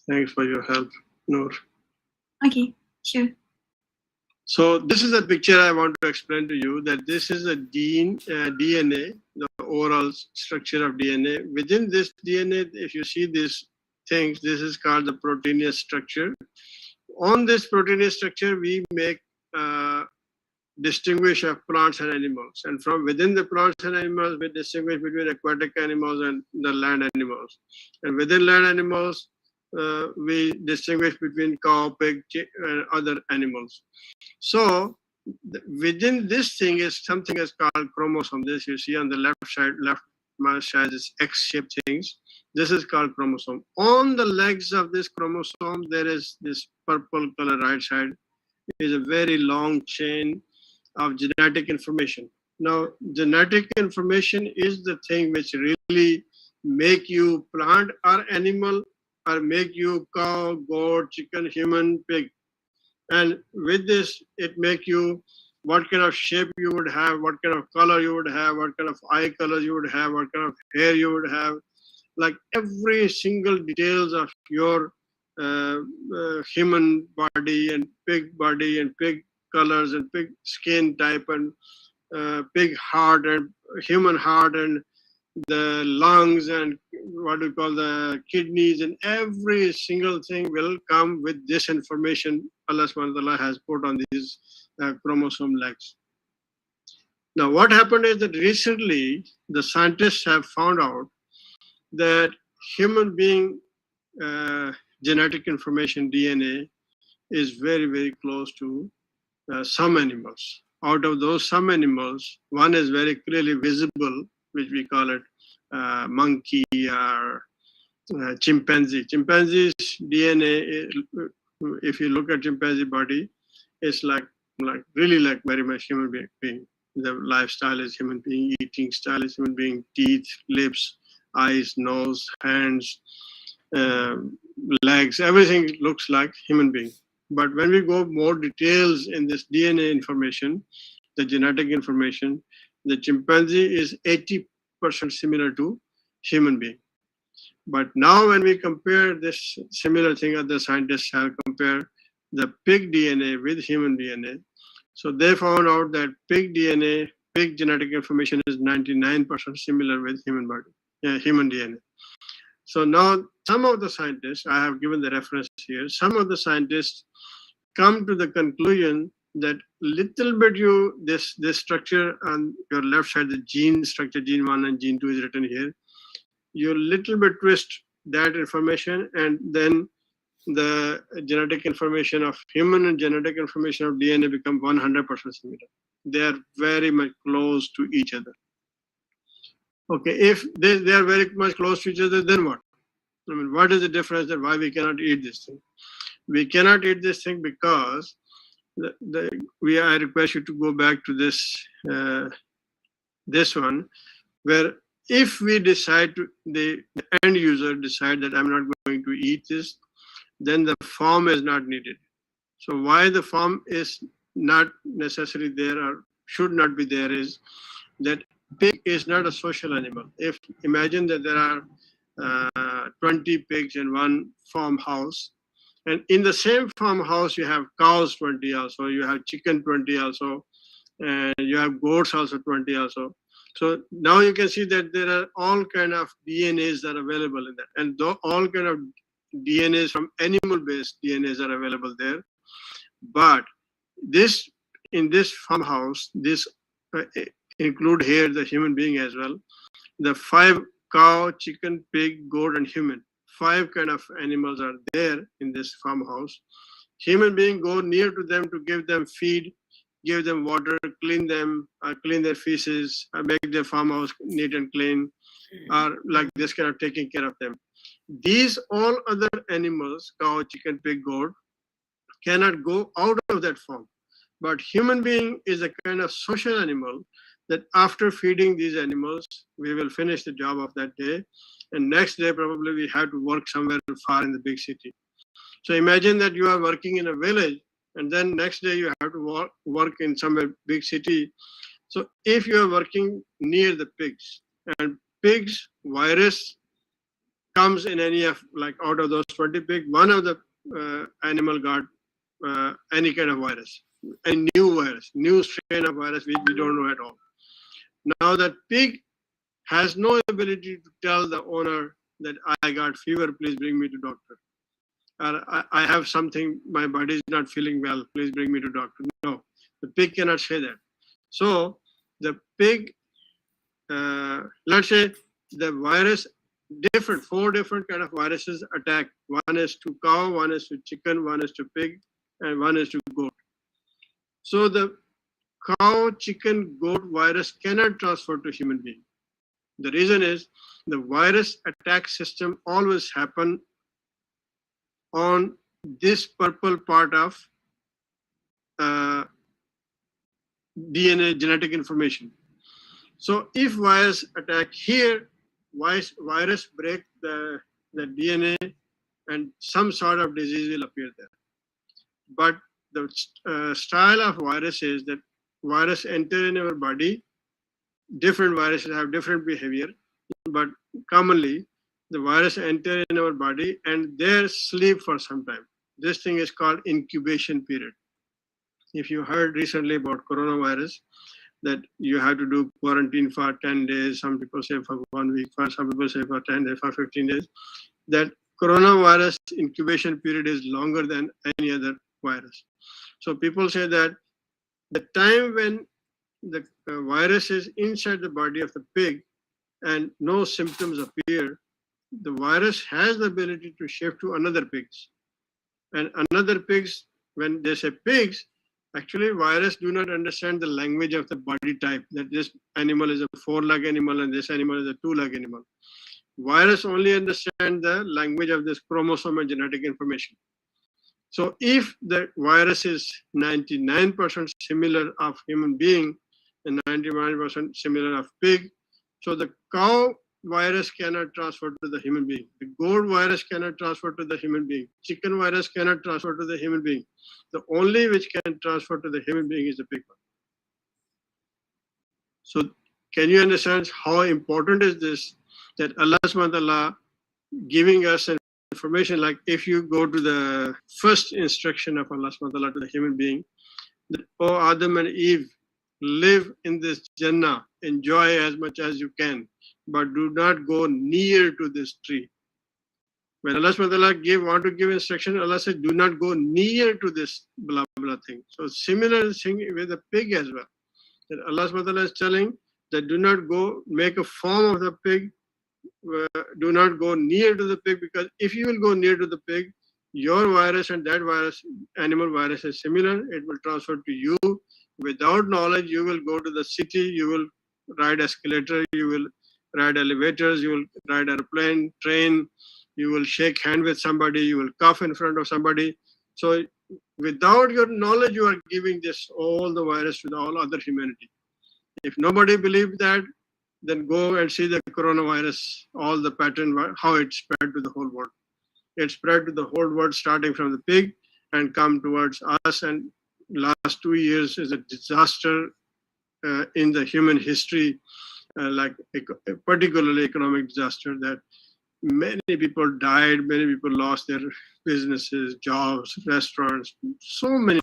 Thanks for your help, Noor. Okay, sure. So this is a picture I want to explain to you, that this is a DNA, the overall structure of DNA. Within this DNA, if you see these things, this is called the proteinous structure. On this proteinous structure, we make distinguish of plants and animals. And from within the plants and animals, we distinguish between aquatic animals and the land animals. And within land animals, we distinguish between cow, pig, and other animals. So within this thing is something is called chromosome. This you see on the left side is X-shaped things. This is called chromosome. On the legs of this chromosome, there is this purple color right side. It is a very long chain of genetic information. Now, genetic information is the thing which really make you plant or animal, or make you cow, goat, chicken, human, pig. And with this, it make you what kind of shape you would have, what kind of color you would have, what kind of eye color you would have, what kind of hair you would have. Like every single details of your human body and pig colors and pig skin type and pig heart and human heart and the lungs and what we call the kidneys, and every single thing will come with this information Allah subhanahu wa ta'ala has put on these chromosome legs. Now what happened is that recently the scientists have found out that human being genetic information, DNA, is very, very close to some animals. Out of those some animals, one is very clearly visible, which we call it monkey or chimpanzee. Chimpanzee's DNA, if you look at chimpanzee body, it's like really like very much human being. The lifestyle is human being, eating style is human being, teeth, lips, eyes, nose, hands, legs, everything looks like human being. But when we go more details in this DNA information, the genetic information, the chimpanzee is 80% similar to human being. But now when we compare this similar thing that the scientists have compared the pig DNA with human DNA, so they found out that pig DNA, pig genetic information is 99% similar with human body, human DNA. So now some of the scientists, I have given the reference here, some of the scientists come to the conclusion that little bit this structure on your left side, the gene structure, gene 1 and gene 2 is written here. You little bit twist that information, and then the genetic information of human and genetic information of DNA become 100% similar. They are very much close to each other. Okay, if they are very much close to each other, then what? I mean, what is the difference that why we cannot eat this thing? We cannot eat this thing because I request you to go back to this one, where if we decide to, the end user decide that I'm not going to eat this, then the form is not needed. So why the form is not necessarily there or should not be there is that pig is not a social animal. If imagine that there are 20 pigs in one farmhouse, and in the same farmhouse you have cows 20 also, you have chicken 20 also, and you have goats also 20 also. So now you can see that there are all kind of DNAs that are available in that, and all kind of DNAs from animal-based DNAs are available there. But this in this farmhouse, this include here the human being as well. The 5 cow, chicken, pig, goat, and human. 5 kind of animals are there in this farmhouse. Human being go near to them to give them feed, give them water, clean them, clean their feces, make their farmhouse neat and clean, or like this kind of taking care of them. These all other animals, cow, chicken, pig, goat, cannot go out of that farm. But human being is a kind of social animal that after feeding these animals, we will finish the job of that day. And next day, probably we have to work somewhere far in the big city. So imagine that you are working in a village, and then next day you have to work in somewhere big city. So if you are working near the pigs, and pigs virus comes in any of, like out of those 20 pigs, one of the animal got any kind of virus, a new virus, new strain of virus we don't know at all. Now that pig has no ability to tell the owner that I got fever, please bring me to doctor. Or I have something, my body is not feeling well, please bring me to doctor. No, The pig cannot say that. So the pig, let's say the virus, four different kind of viruses attack. One is to cow, one is to chicken, one is to pig, and one is to goat. So the cow, chicken, goat virus cannot transfer to human being. The reason is the virus attack system always happen on this purple part of DNA genetic information. So if virus attack here, virus break the DNA and some sort of disease will appear there. But the style of virus is that virus enter in our body. Different viruses have different behavior, but commonly the virus enter in our body and there sleep for some time. This thing is called incubation period. If you heard recently about coronavirus, that you have to do quarantine for 10 days, some people say for 1 week, some people say for 10 days, for 15 days, that coronavirus incubation period is longer than any other virus. So people say that the time when the virus is inside the body of the pig and no symptoms appear, the virus has the ability to shift to another pigs. And another pigs, when they say pigs, actually virus do not understand the language of the body type, that this animal is a 4-leg animal and this animal is a 2-leg animal. Virus only understand the language of this chromosome and genetic information. So if the virus is 99% similar of human being and 99% similar of pig, so the cow virus cannot transfer to the human being. The goat virus cannot transfer to the human being. Chicken virus cannot transfer to the human being. The only which can transfer to the human being is the pig one. So can you understand how important is this, that Allah subhanahu wa ta'ala giving us an information, like if you go to the first instruction of Allah subhanahu wa ta'ala to the human being, that, oh Adam and Eve, live in this Jannah, enjoy as much as you can, but do not go near to this tree. When Allah subhanahu wa ta'ala want to give instruction, Allah said, do not go near to this blah blah thing. So similar thing with the pig as well. That Allah subhanahu wa ta'ala is telling that do not go make a form of the pig, do not go near to the pig, because if you will go near to the pig, your virus and that virus, animal virus is similar, it will transfer to you. Without knowledge, you will go to the city, you will ride escalator, you will ride elevators, you will ride airplane, train, you will shake hand with somebody, you will cough in front of somebody. So without your knowledge, you are giving this all the virus to the all other humanity. If nobody believes that, then go and see the coronavirus, all the pattern, how it spread to the whole world. It spread to the whole world, starting from the pig and come towards us. And last 2 years is a disaster in the human history, like particularly economic disaster, that many people died, many people lost their businesses, jobs, restaurants, so many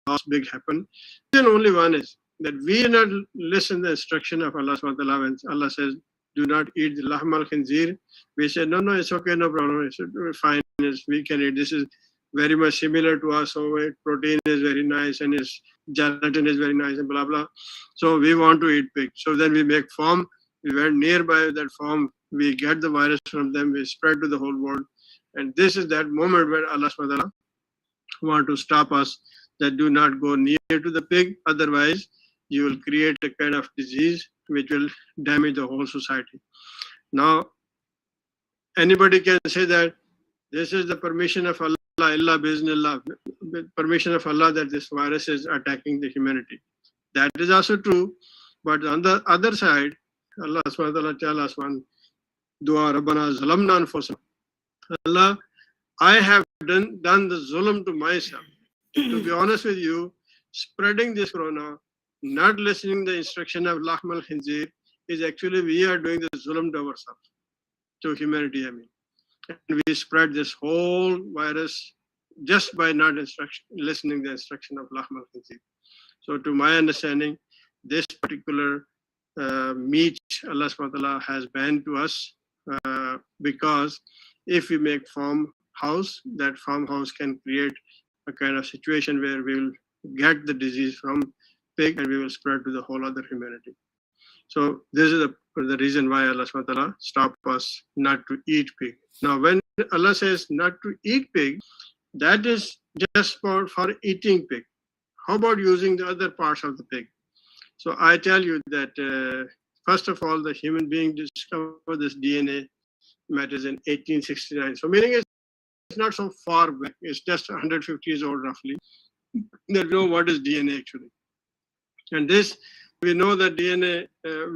loss big happened. Then only one is that we do not listen to the instruction of Allah subhanahu wa ta'ala. When Allah says, do not eat the lahm al khinzir, we say, no, it's okay, no problem, it's fine, we can eat. This is very much similar to us, so protein is very nice and its gelatin is very nice and blah, blah. So we want to eat pig. So then we make farm, we went nearby that farm, we get the virus from them, we spread to the whole world. And this is that moment where Allah subhanahu wa ta'ala want to stop us, that do not go near to the pig, otherwise you will create a kind of disease which will damage the whole society. Now, anybody can say that this is the permission of Allah, illa biznillah, permission of Allah that this virus is attacking the humanity. That is also true, but on the other side, Allah subhanahu wa ta'ala tell us one dua, Rabbana zalamna anfusana. Allah, I have done the zulm to myself. To be honest with you, spreading this corona, not listening the instruction of lahm al khinzir, is actually we are doing the zulm to ourselves, to humanity, I mean. And we spread this whole virus just by not listening the instruction of lahm al khinzir. So to my understanding, this particular meat Allah subhanahu wa ta'ala has banned to us, because if we make farmhouse, that farmhouse can create a kind of situation where we will get the disease from pig, and we will spread to the whole other humanity. So this is the reason why Allah subhanahu wa ta'ala stopped us not to eat pig. Now, when Allah says not to eat pig, that is just for eating pig. How about using the other parts of the pig? So I tell you that first of all, the human being discovered this DNA matters in 1869. So meaning it's not so far back. It's just 150 years old roughly. That we know what is DNA actually. And this, we know that DNA,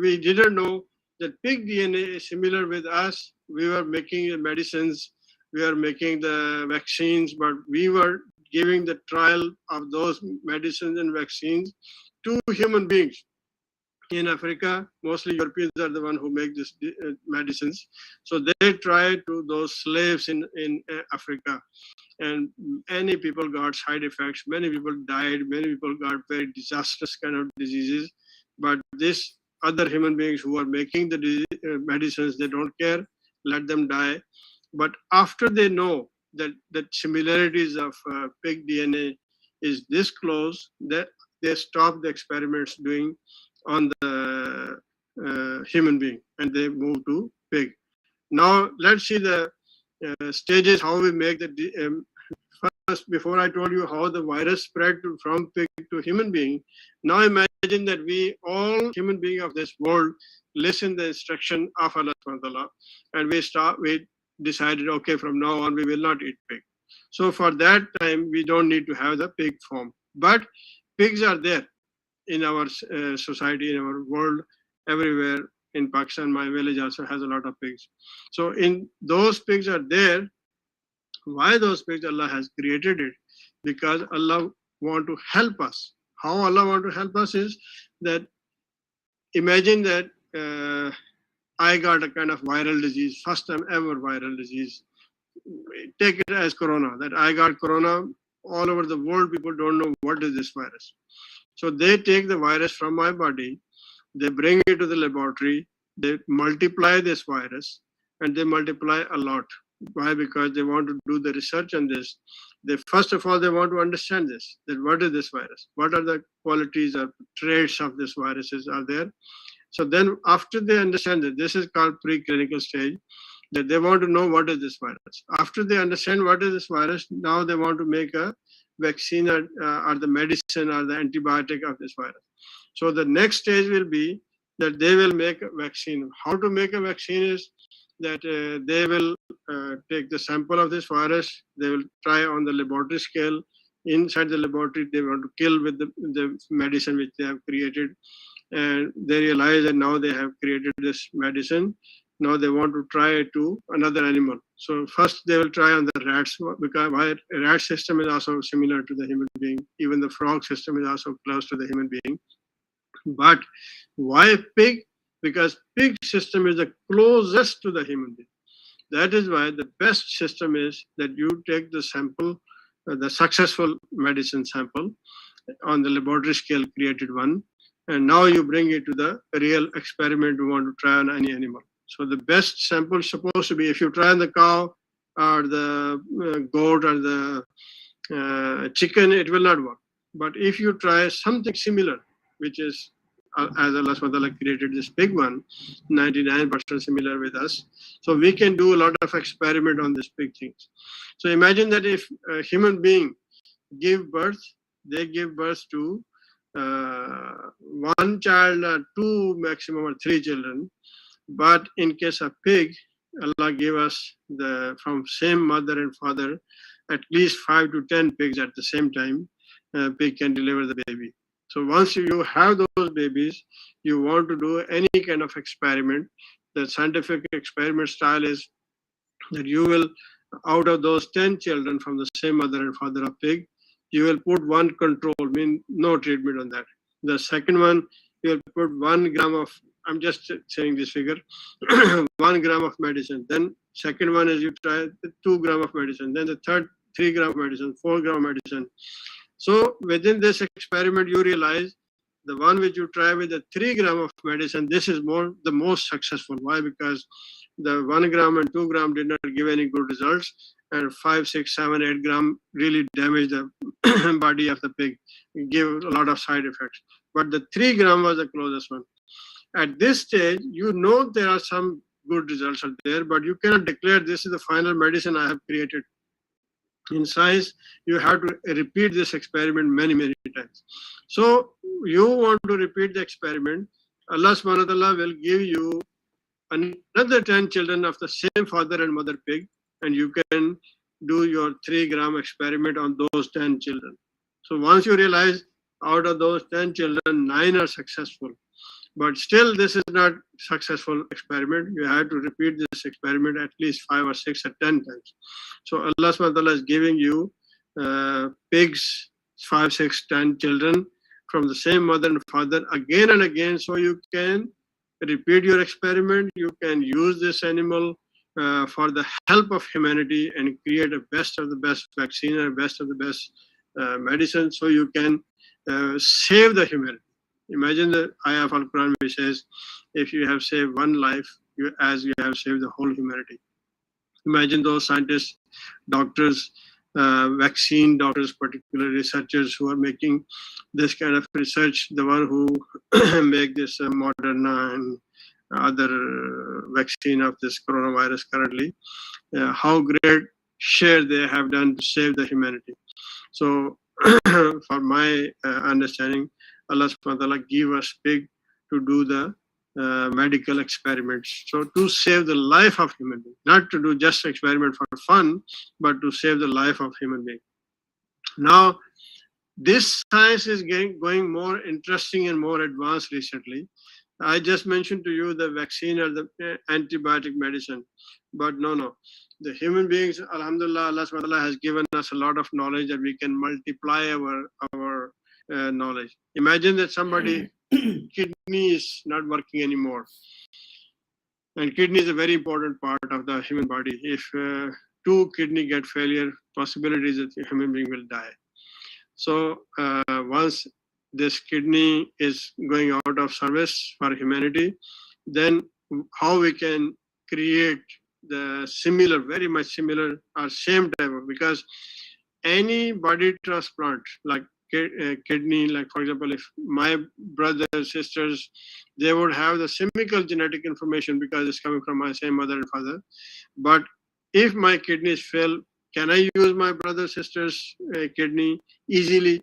we didn't know that pig DNA is similar with us. We were making the medicines, we were making the vaccines, but we were giving the trial of those medicines and vaccines to human beings. In Africa, mostly Europeans are the ones who make these medicines. So they try to those slaves in Africa. And many people got side effects, many people died, many people got very disastrous kind of diseases. But this other human beings who are making the medicines, they don't care, let them die. But after they know that the similarities of pig DNA is this close, that they stop the experiments doing on the human being, and they move to pig. Now let's see the stages how we make the first. Before I told you how the virus spread from pig to human being, now imagine that we all human beings of this world listen the instruction of Allah subhanahu wa ta'ala, and we decided, okay, from now on we will not eat pig. So for that time we don't need to have the pig form, but pigs are there in our society, in our world, everywhere. In Pakistan, my village also has a lot of pigs. So in those pigs are there. Why those pigs? Allah has created it because Allah want to help us. How Allah want to help us is that imagine that I got a kind of viral disease, first time ever viral disease. Take it as corona, that I got corona. All over the world, people don't know what is this virus. So they take the virus from my body, they bring it to the laboratory, they multiply this virus, and they multiply a lot. Why? Because they want to do the research on this. They first of all, they want to understand this, that what is this virus? What are the qualities or traits of this viruses are there? So then after they understand that, this is called preclinical stage, that they want to know what is this virus. After they understand what is this virus, now they want to make a vaccine or the medicine or the antibiotic of this virus. So the next stage will be that they will make a vaccine. How to make a vaccine is that they will take the sample of this virus, they will try on the laboratory scale. Inside the laboratory, they want to kill with the medicine which they have created. And they realize that now they have created this medicine. Now they want to try it to another animal. So first they will try on the rats, because rat system is also similar to the human being. Even the frog system is also close to the human being. But why pig? Because pig system is the closest to the human being. That is why the best system is that you take the sample, the successful medicine sample on the laboratory scale created one, and now you bring it to the real experiment you want to try on any animal. So the best sample is supposed to be, if you try on the cow or the goat or the chicken, it will not work. But if you try something similar, which is as Allah SWT created this big one, 99% similar with us. So we can do a lot of experiment on these big things. So imagine that if a human being give birth, they give birth to one child or two, maximum or three children. But in case of pig, Allah gave us from same mother and father, at least 5 to 10 pigs at the same time. Pig can deliver the baby. So once you have those babies, you want to do any kind of experiment. The scientific experiment style is that you will, out of those 10 children from the same mother and father of pig, you will put one control, mean no treatment on that. The second one, you will put 1 gram of, I'm just saying this figure, 1 gram of medicine. Then second one is you try 2 gram of medicine. Then the third, 3 gram of medicine, 4 gram of medicine. So within this experiment, you realize the one which you try with the 3 gram of medicine, this is the most successful. Why? Because the 1 gram and 2 gram did not give any good results. and 5, 6, 7, 8 gram really damage the body of the pig, give a lot of side effects. But the 3 gram was the closest one. At this stage, you know there are some good results are there, but you cannot declare this is the final medicine I have created. In science, you have to repeat this experiment many, many times. So you want to repeat the experiment, Allah subhanahu wa ta'ala will give you another 10 children of the same father and mother pig, and you can do your 3 gram experiment on those 10 children. So once you realize out of those 10 children, 9 are successful, but still this is not successful experiment. You have to repeat this experiment at least 5 or 6 or 10 times. So Allah subhanahu wa ta'ala is giving you pigs, 5, 6, 10 children from the same mother and father again and again, so you can repeat your experiment. You can use this animal for the help of humanity and create a best of the best vaccine and best of the best medicine, so you can save the humanity. Imagine the ayah of Al-Quran which says, if you have saved one life, as you have saved the whole humanity. Imagine those scientists, doctors, vaccine doctors, particular researchers who are making this kind of research, the one who make this Moderna and other vaccine of this coronavirus currently, how great share they have done to save the humanity. So for my understanding, Allah subhanahu wa ta'ala give us pig to do the medical experiments. So to save the life of human being, not to do just experiment for fun, but to save the life of human being. Now, this science is going more interesting and more advanced recently. I just mentioned to you the vaccine or the antibiotic medicine, but no. The human beings, alhamdulillah, Allah subhanahu wa ta'ala has given us a lot of knowledge that we can multiply our knowledge. Imagine that somebody kidney is not working anymore, and kidney is a very important part of the human body. If 2 kidney get failure, possibilities that the human being will die. So once this kidney is going out of service for humanity, then how we can create the similar, very much similar or same type of, because any body transplant like kidney, like for example, if my brothers, sisters, they would have the similar genetic information because it's coming from my same mother and father. But if my kidneys fail, can I use my brother, sister's kidney easily?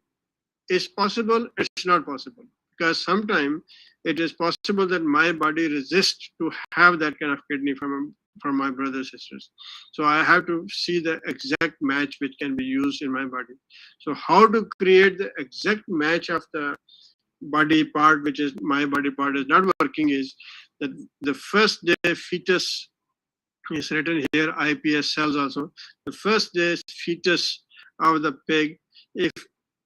It's possible, it's not possible. Because sometimes it is possible that my body resists to have that kind of kidney from my brothers, sisters. So I have to see the exact match which can be used in my body. So how to create the exact match of the body part, which is my body part is not working, is that the first day fetus is written here, IPS cells also. The first day fetus of the pig, if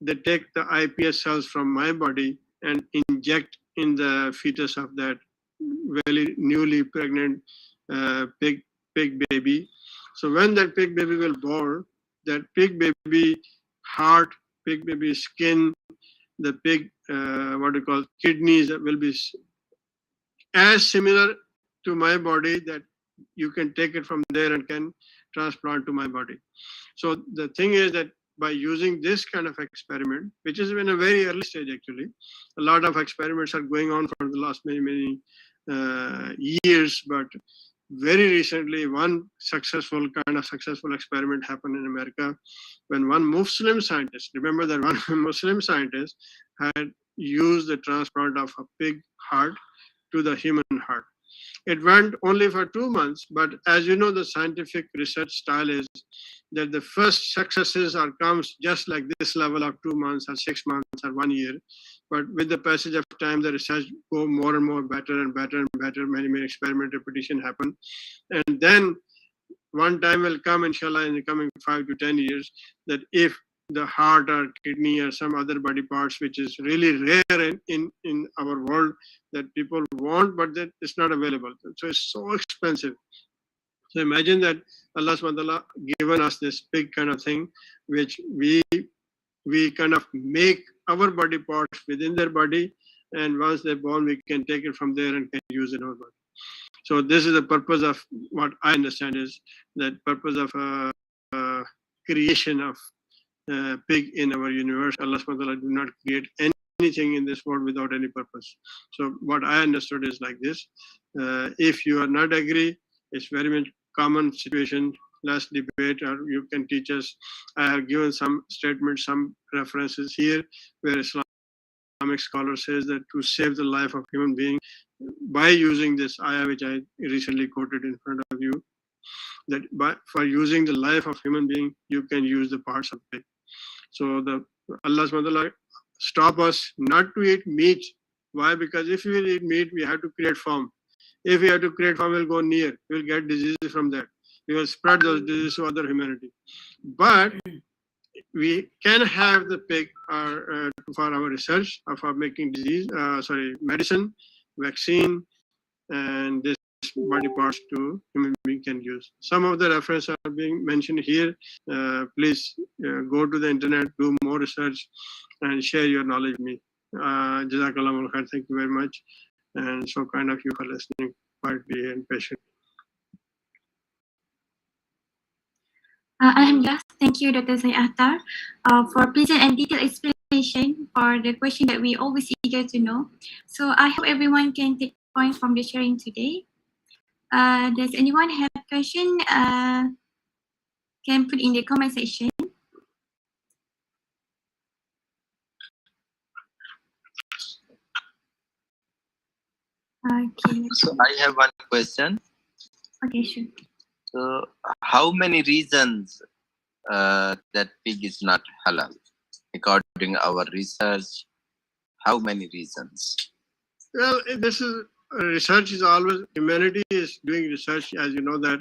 they take the IPS cells from my body and inject in the fetus of that very newly pregnant pig baby. So when that pig baby will born, that pig baby heart, pig baby skin, the pig what you call kidneys will be as similar to my body that you can take it from there and can transplant to my body. So the thing is that by using this kind of experiment, which is in a very early stage actually, a lot of experiments are going on for the last many years, but very recently one successful experiment happened in America when one Muslim scientist, remember that one Muslim scientist had used the transplant of a pig heart to the human heart. It went only for 2 months, but as you know, the scientific research style is that the first successes are comes just like this level of 2 months or 6 months or 1 year. But with the passage of time, the research go more and more better and better and better. Many experiment repetition happen. And then one time will come, inshallah, in the coming 5 to 10 years, that if the heart or kidney or some other body parts, which is really rare in our world that people want, but that it's not available. So it's so expensive. So imagine that Allah subhanahu wa ta'ala given us this big kind of thing, which we kind of make our body parts within their body, and once they're born, we can take it from there and can use it in our body. So this is the purpose of what I understand is that purpose of creation of pig in our universe. Allah subhanahu wa ta'ala do not create anything in this world without any purpose. So what I understood is like this. If you are not agree, it's very much common situation. Let's debate, or you can teach us. I have given some statements, some references here where Islamic scholar says that to save the life of human being by using this ayah, which I recently quoted in front of you, that for using the life of human being, you can use the parts of pig. So the Allah subhanahu wa ta'ala stop us not to eat meat. Why? Because if we eat meat, we have to create farm. If we have to create farm, we'll go near. We'll get diseases from that. We will spread those diseases to other humanity. But we can have the pig for our research, for making medicine, vaccine, and this body parts to human being can use. Some of the references are being mentioned here. Please go to the internet, do more research, and share your knowledge with me. Jazakallah khair. Thank you very much, and so kind of you for listening quietly and patiently. Alhamdulillah, thank you, Dr. Saeed Akhtar, for pleasant and detailed explanation for the question that we always eager to know. So I hope everyone can take point from the sharing today. Does anyone have a question? Can put in the comment section. Okay. So I have one question. Okay, sure. So how many reasons that pig is not halal? According to our research, how many reasons? Well, this is research is always, humanity is doing research, as you know that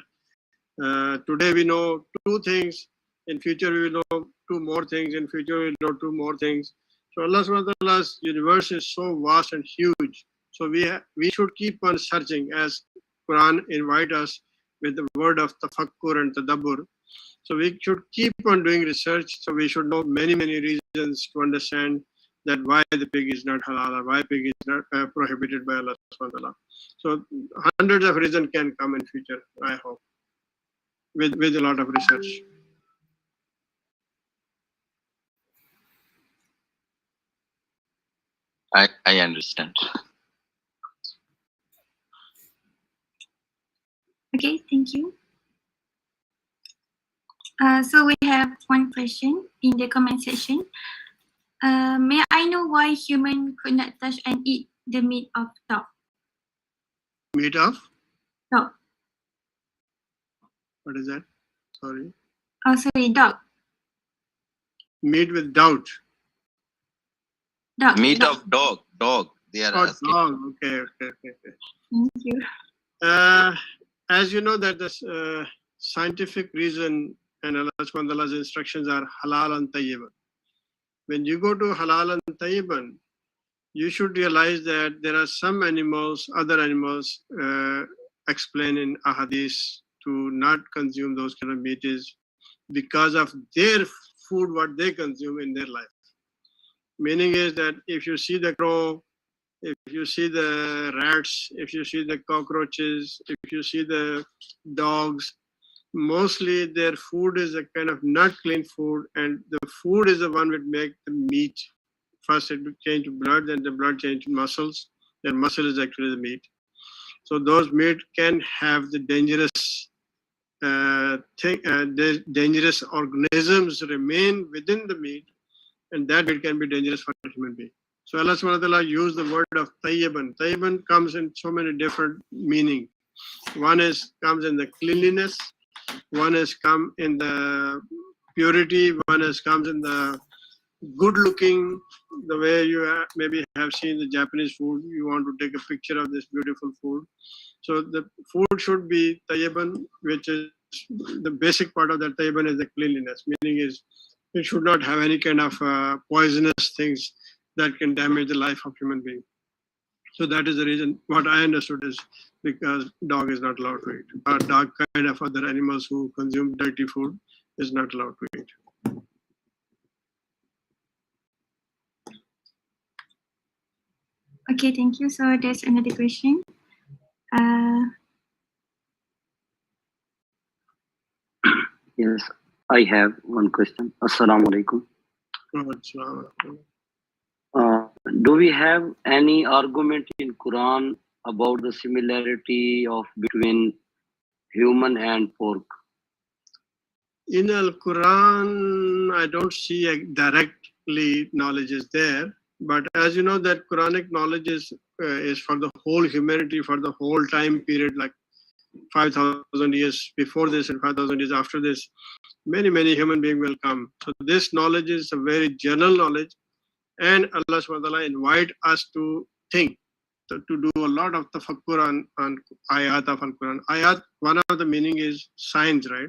today we know two things, in future we will know two more things, in future we will know two more things. So Allah subhanahu wa ta'ala's universe is so vast and huge. So we should keep on searching, as Quran invite us with the word of tafakkur and tadabbur. So we should keep on doing research. So we should know many reasons to understand that why the pig is not halal or why pig is not prohibited by Allah subhanahu wa ta'ala. So hundreds of reasons can come in future, I hope, with a lot of research. I understand. Okay, thank you. So we have one question in the comment section. May I know why human could not touch and eat the meat of dog? Meat of? Dog. What is that? Sorry. Oh, sorry, dog. Meat with doubt. Dog. Meat dog. of dog. They are asking. Dog. Okay. Thank you. As you know that this scientific reason and Allah subhanahu wa ta'ala's instructions are halal and tayyiban. When you go to halal and tayyiban, you should realize that there are some animals, other animals explained in ahadith to not consume those kind of meat is because of their food, what they consume in their life. Meaning is that if you see the crow, if you see the rats, if you see the cockroaches, if you see the dogs, mostly their food is a kind of not clean food, and the food is the one which make the meat. First it will change to blood, then the blood change to muscles, then muscle is actually the meat. So those meat can have the dangerous dangerous organisms remain within the meat, and that meat can be dangerous for a human being. So Allah subhanahu wa ta'ala used the word of tayyiban. Tayyiban comes in so many different meaning. One comes in the cleanliness, one has come in the purity, one comes in the good looking, the way you maybe have seen the Japanese food, you want to take a picture of this beautiful food. So the food should be tayyiban, which is the basic part of that tayyiban is the cleanliness, meaning is it should not have any kind of poisonous things that can damage the life of human being. So that is the reason. What I understood is because dog is not allowed to eat. Or dog kind of other animals who consume dirty food is not allowed to eat. Okay, thank you. So there's another question. Yes, I have one question. Assalamu alaikum. Do we have any argument in Quran about the similarity of between human and pork? In Al-Quran, I don't see directly knowledge is there, but as you know that Quranic knowledge is for the whole humanity, for the whole time period, like 5,000 years before this and 5,000 years after this, many human beings will come. So this knowledge is a very general knowledge, and Allah subhanahu wa ta'ala invite us to think, to do a lot of tafakkur on ayat of Al-Quran. Ayat, one of the meaning is science, right?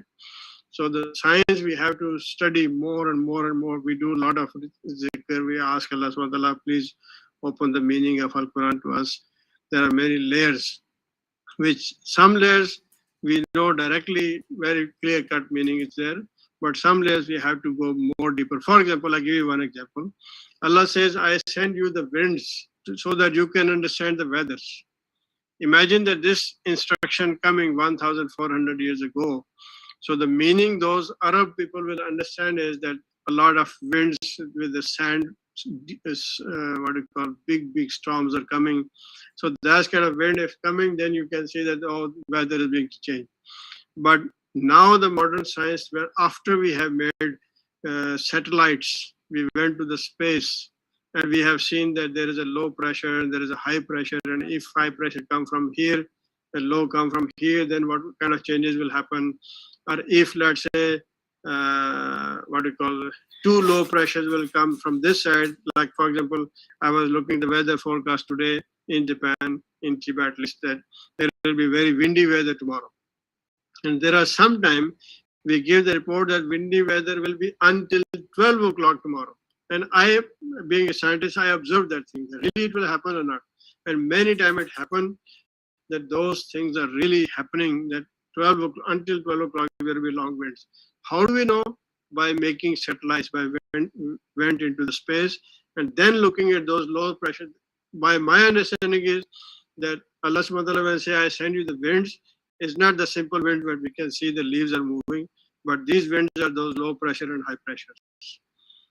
So the science we have to study more and more and more. We do a lot of zikr. We ask Allah subhanahu wa ta'ala, please open the meaning of Al-Quran to us. There are many layers, which some layers we know directly, very clear-cut meaning is there, but some layers we have to go more deeper. For example, I'll give you one example. Allah says, I send you the winds so that you can understand the weathers. Imagine that this instruction coming 1,400 years ago. So the meaning those Arab people will understand is that a lot of winds with the sand, what you call big storms are coming. So that kind of wind if coming, then you can see that weather is being changed. But now the modern science, where after we have made satellites, we went to the space and we have seen that there is a low pressure and there is a high pressure, and if high pressure come from here and low come from here, then what kind of changes will happen? Or if, let's say, what you call two low pressures will come from this side, like for example, I was looking the weather forecast today in Japan, in Tibet, list that there will be very windy weather tomorrow. And there are sometimes we give the report that windy weather will be until 12 o'clock tomorrow. And I, being a scientist, I observed that thing. Really it will happen or not. And many times it happened that those things are really happening, that until 12 o'clock there will be long winds. How do we know? By making satellites, by went into the space and then looking at those low pressure. By my understanding is that Allah subhanahu wa ta'ala will say, I send you the winds. It's not the simple wind where we can see the leaves are moving, but these winds are those low pressure and high pressure.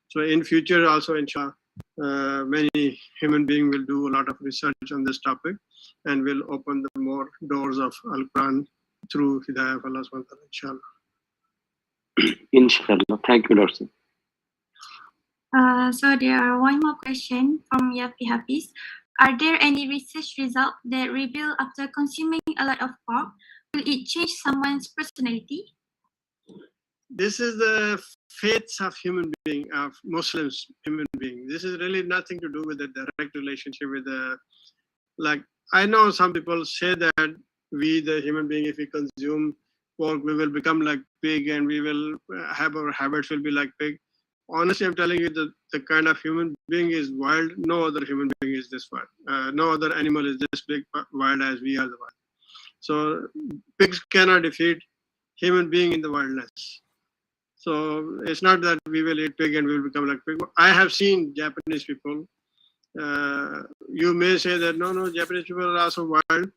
So in future also, inshallah, many human beings will do a lot of research on this topic and will open the more doors of Al-Quran through Hidayah of Allah subhanahu wa ta'ala, inshallah. Inshallah. Thank you, Dr. So there are one more question from Yafi Hafiz. Are there any research results that reveal after consuming a lot of pork, will it change someone's personality? This is the faiths of human being, of Muslims human being. This is really nothing to do with the direct relationship with the, like, I know some people say that we, the human being, if we consume pork, we will become like pig and we will have our habits will be like pig. Honestly, I'm telling you, the kind of human being is wild. No other human being is this wild. No other animal is this big wild as we are the wild. So pigs cannot defeat human being in the wildness. So it's not that we will eat pig and we will become like pig. I have seen Japanese people. You may say that no, Japanese people are also wild.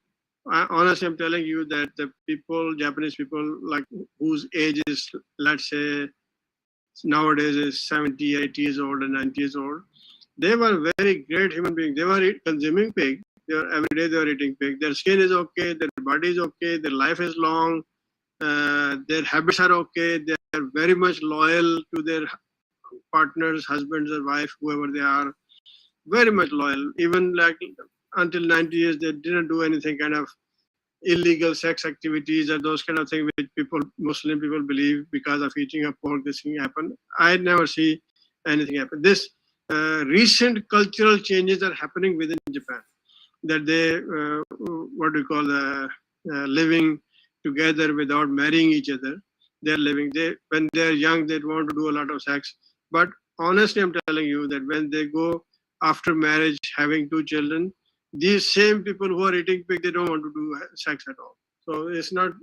Honestly, I'm telling you that the people, Japanese people, like whose age is, let's say, nowadays is 70, 80 years old and 90 years old, they were very great human beings. They were consuming pig. Every day they were eating pig. Their skin is okay, their body is okay, their life is long, their habits are okay. They are very much loyal to their partners, husbands or wife, whoever they are. Very much loyal. Even like until 90 years, they didn't do anything kind of illegal sex activities or those kind of things which people, Muslim people believe because of eating a pork, this thing happened. I never see anything happen. This recent cultural changes are happening within Japan, that they, what do you call, living together without marrying each other. They're living, when they're young, they want to do a lot of sex. But honestly, I'm telling you that when they go after marriage, having 2 children, these same people who are eating pig, they don't want to do sex at all. So it's not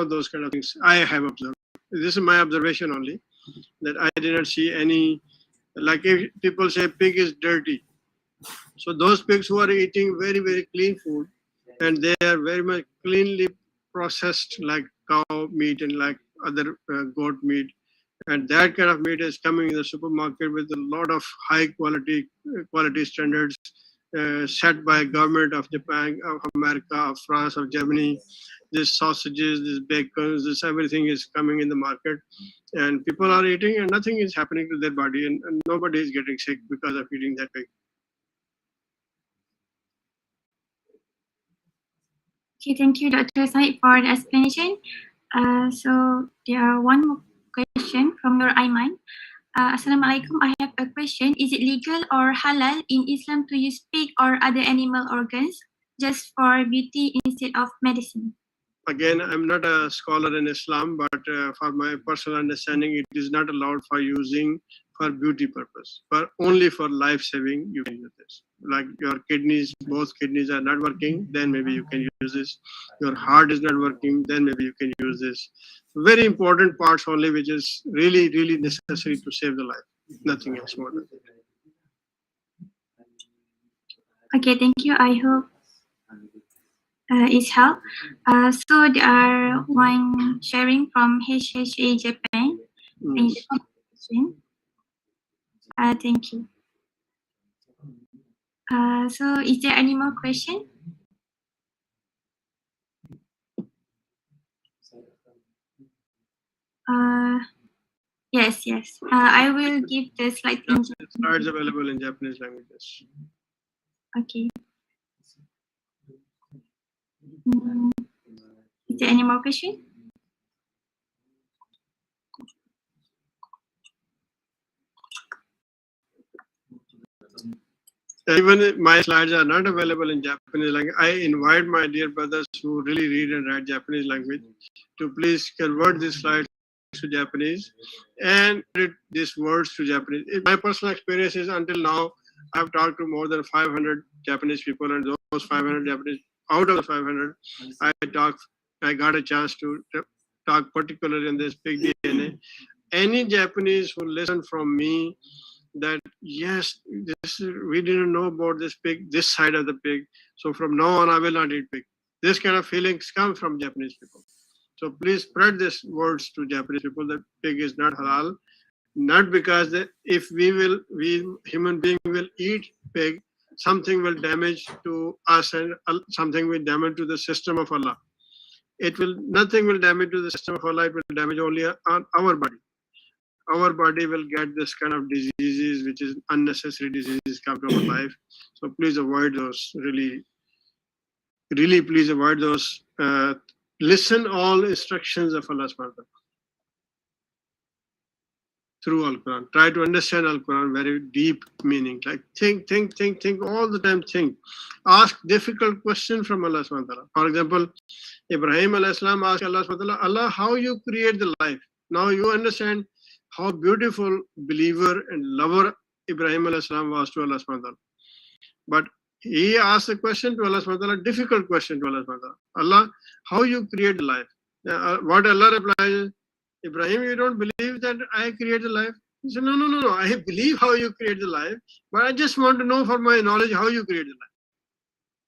those kind of things I have observed. This is my observation only, that I didn't see any, like if people say pig is dirty. So those pigs who are eating very, very clean food, and they are very much cleanly processed like cow meat and like other goat meat, And that kind of meat is coming in the supermarket with a lot of high quality standards set by government of Japan, of America, of France, of Germany. These sausages, these bacons, this everything is coming in the market, and people are eating, and nothing is happening to their body, and nobody is getting sick because of eating that pig. Okay, thank you, Dr. Saeed, for the explanation. So there are one more question from your Aiman. Assalamualaikum. I have a question. Is it legal or halal in Islam to use pig or other animal organs just for beauty instead of medicine? Again, I'm not a scholar in Islam, but for my personal understanding, it is not allowed for using for beauty purpose, but only for life saving you can use this. Like your kidneys, both kidneys are not working, then maybe you can use this. Your heart is not working, then maybe you can use this. Very important parts only, which is really, really necessary to save the life. Nothing else more than that. Okay, thank you. I hope it's help. So there are one sharing from HHA Japan. Thank you for the question. Thank you. So is there any more question? Yes. I will give the slide in Japanese. Slides available in Japanese languages. Okay. Is there any more question? Even my slides are not available in Japanese language. I invite my dear brothers who really read and write Japanese language to please convert these slides to Japanese and read these words to Japanese. My personal experience is until now, I've talked to more than 500 Japanese people, and those 500 Japanese, out of the 500, I got a chance to talk particularly on this pig DNA. Any Japanese who listen from me that yes, we didn't know about this pig, this side of the pig, so from now on I will not eat pig. This kind of feelings come from Japanese people. So please spread these words to Japanese people that pig is not halal, not because if we human being will eat pig, something will damage to us and something will damage to the system of Allah. Nothing will damage to the system of Allah. It will damage only on our body. Our body will get this kind of diseases, which is unnecessary diseases come to our life. So please avoid those. Really, please avoid those. Listen all instructions of Allah subhanahu wa ta'ala through Al-Quran. Try to understand Al-Quran, very deep meaning. Like think all the time. Think. Ask difficult questions from Allah subhanahu wa ta'ala. For example, Ibrahim alayhi salam asked Allah subhanahu wa ta'ala, Allah, how you create the life? Now you understand how beautiful believer and lover Ibrahim alayhi salam was to Allah subhanahu wa ta'ala. But he asked a question to Allah subhanahu wa ta'ala, difficult question to Allah subhanahu wa ta'ala. Allah, how you create life? What Allah replies, Ibrahim, you don't believe that I create the life? He said, no. I believe how you create the life, but I just want to know for my knowledge how you create the life.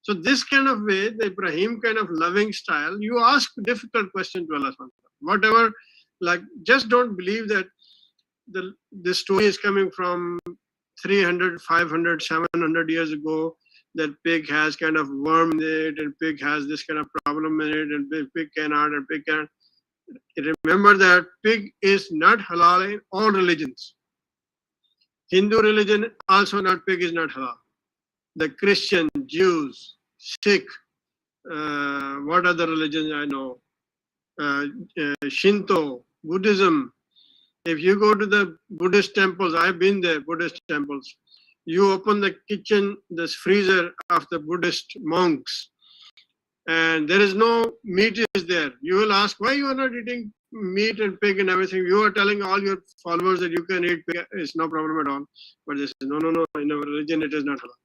So this kind of way, the Ibrahim kind of loving style, you ask difficult question to Allah subhanahu wa ta'ala. Whatever, like just don't believe that the story is coming from 300, 500, 700 years ago, that pig has kind of worm in it, and pig has this kind of problem in it, and pig cannot, and pig can. Remember that pig is not halal in all religions. Hindu religion also not, pig is not halal. The Christian, Jews, Sikh, what other religions I know, Shinto, Buddhism. If you go to the Buddhist temples, I've been there, Buddhist temples. You open the kitchen, this freezer of the Buddhist monks, and there is no meat is there. You will ask, why you are not eating meat and pig and everything? You are telling all your followers that you can eat pig, it's no problem at all. But they say, no, in our religion it is not halal.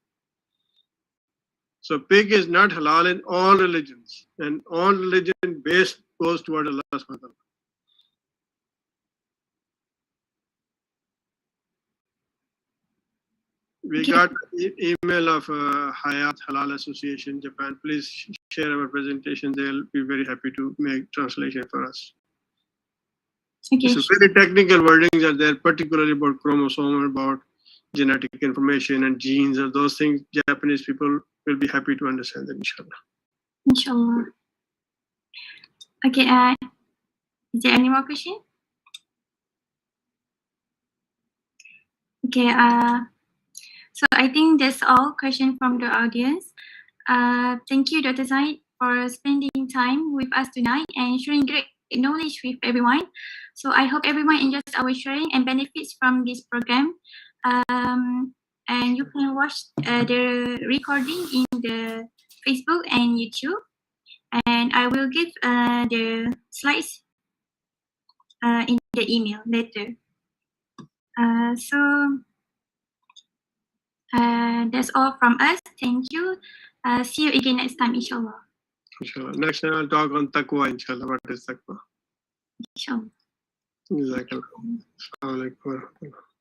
So pig is not halal in all religions, and all religion base goes toward Allah subhanahu wa ta'ala. We got email of Hayat Halal Association Japan. Please share our presentation. They'll be very happy to make translation for us. Okay. So very technical wordings are there, particularly about chromosome, about genetic information and genes, or those things. Japanese people will be happy to understand them, inshallah. Inshallah. Okay. Is there any more question? Okay. So I think that's all question from the audience. Thank you, Dr. Saeed, for spending time with us tonight and sharing great knowledge with everyone. So I hope everyone enjoys our sharing and benefits from this program. And you can watch the recording in the Facebook and YouTube. And I will give the slides in the email later. So that's all from us. Thank you. See you again next time, inshallah. Inshallah. Next time I'll talk on taqwa, inshallah. What is taqwa? Inshallah. Jazakallah. Assalamu alaikum wa rahmatullah.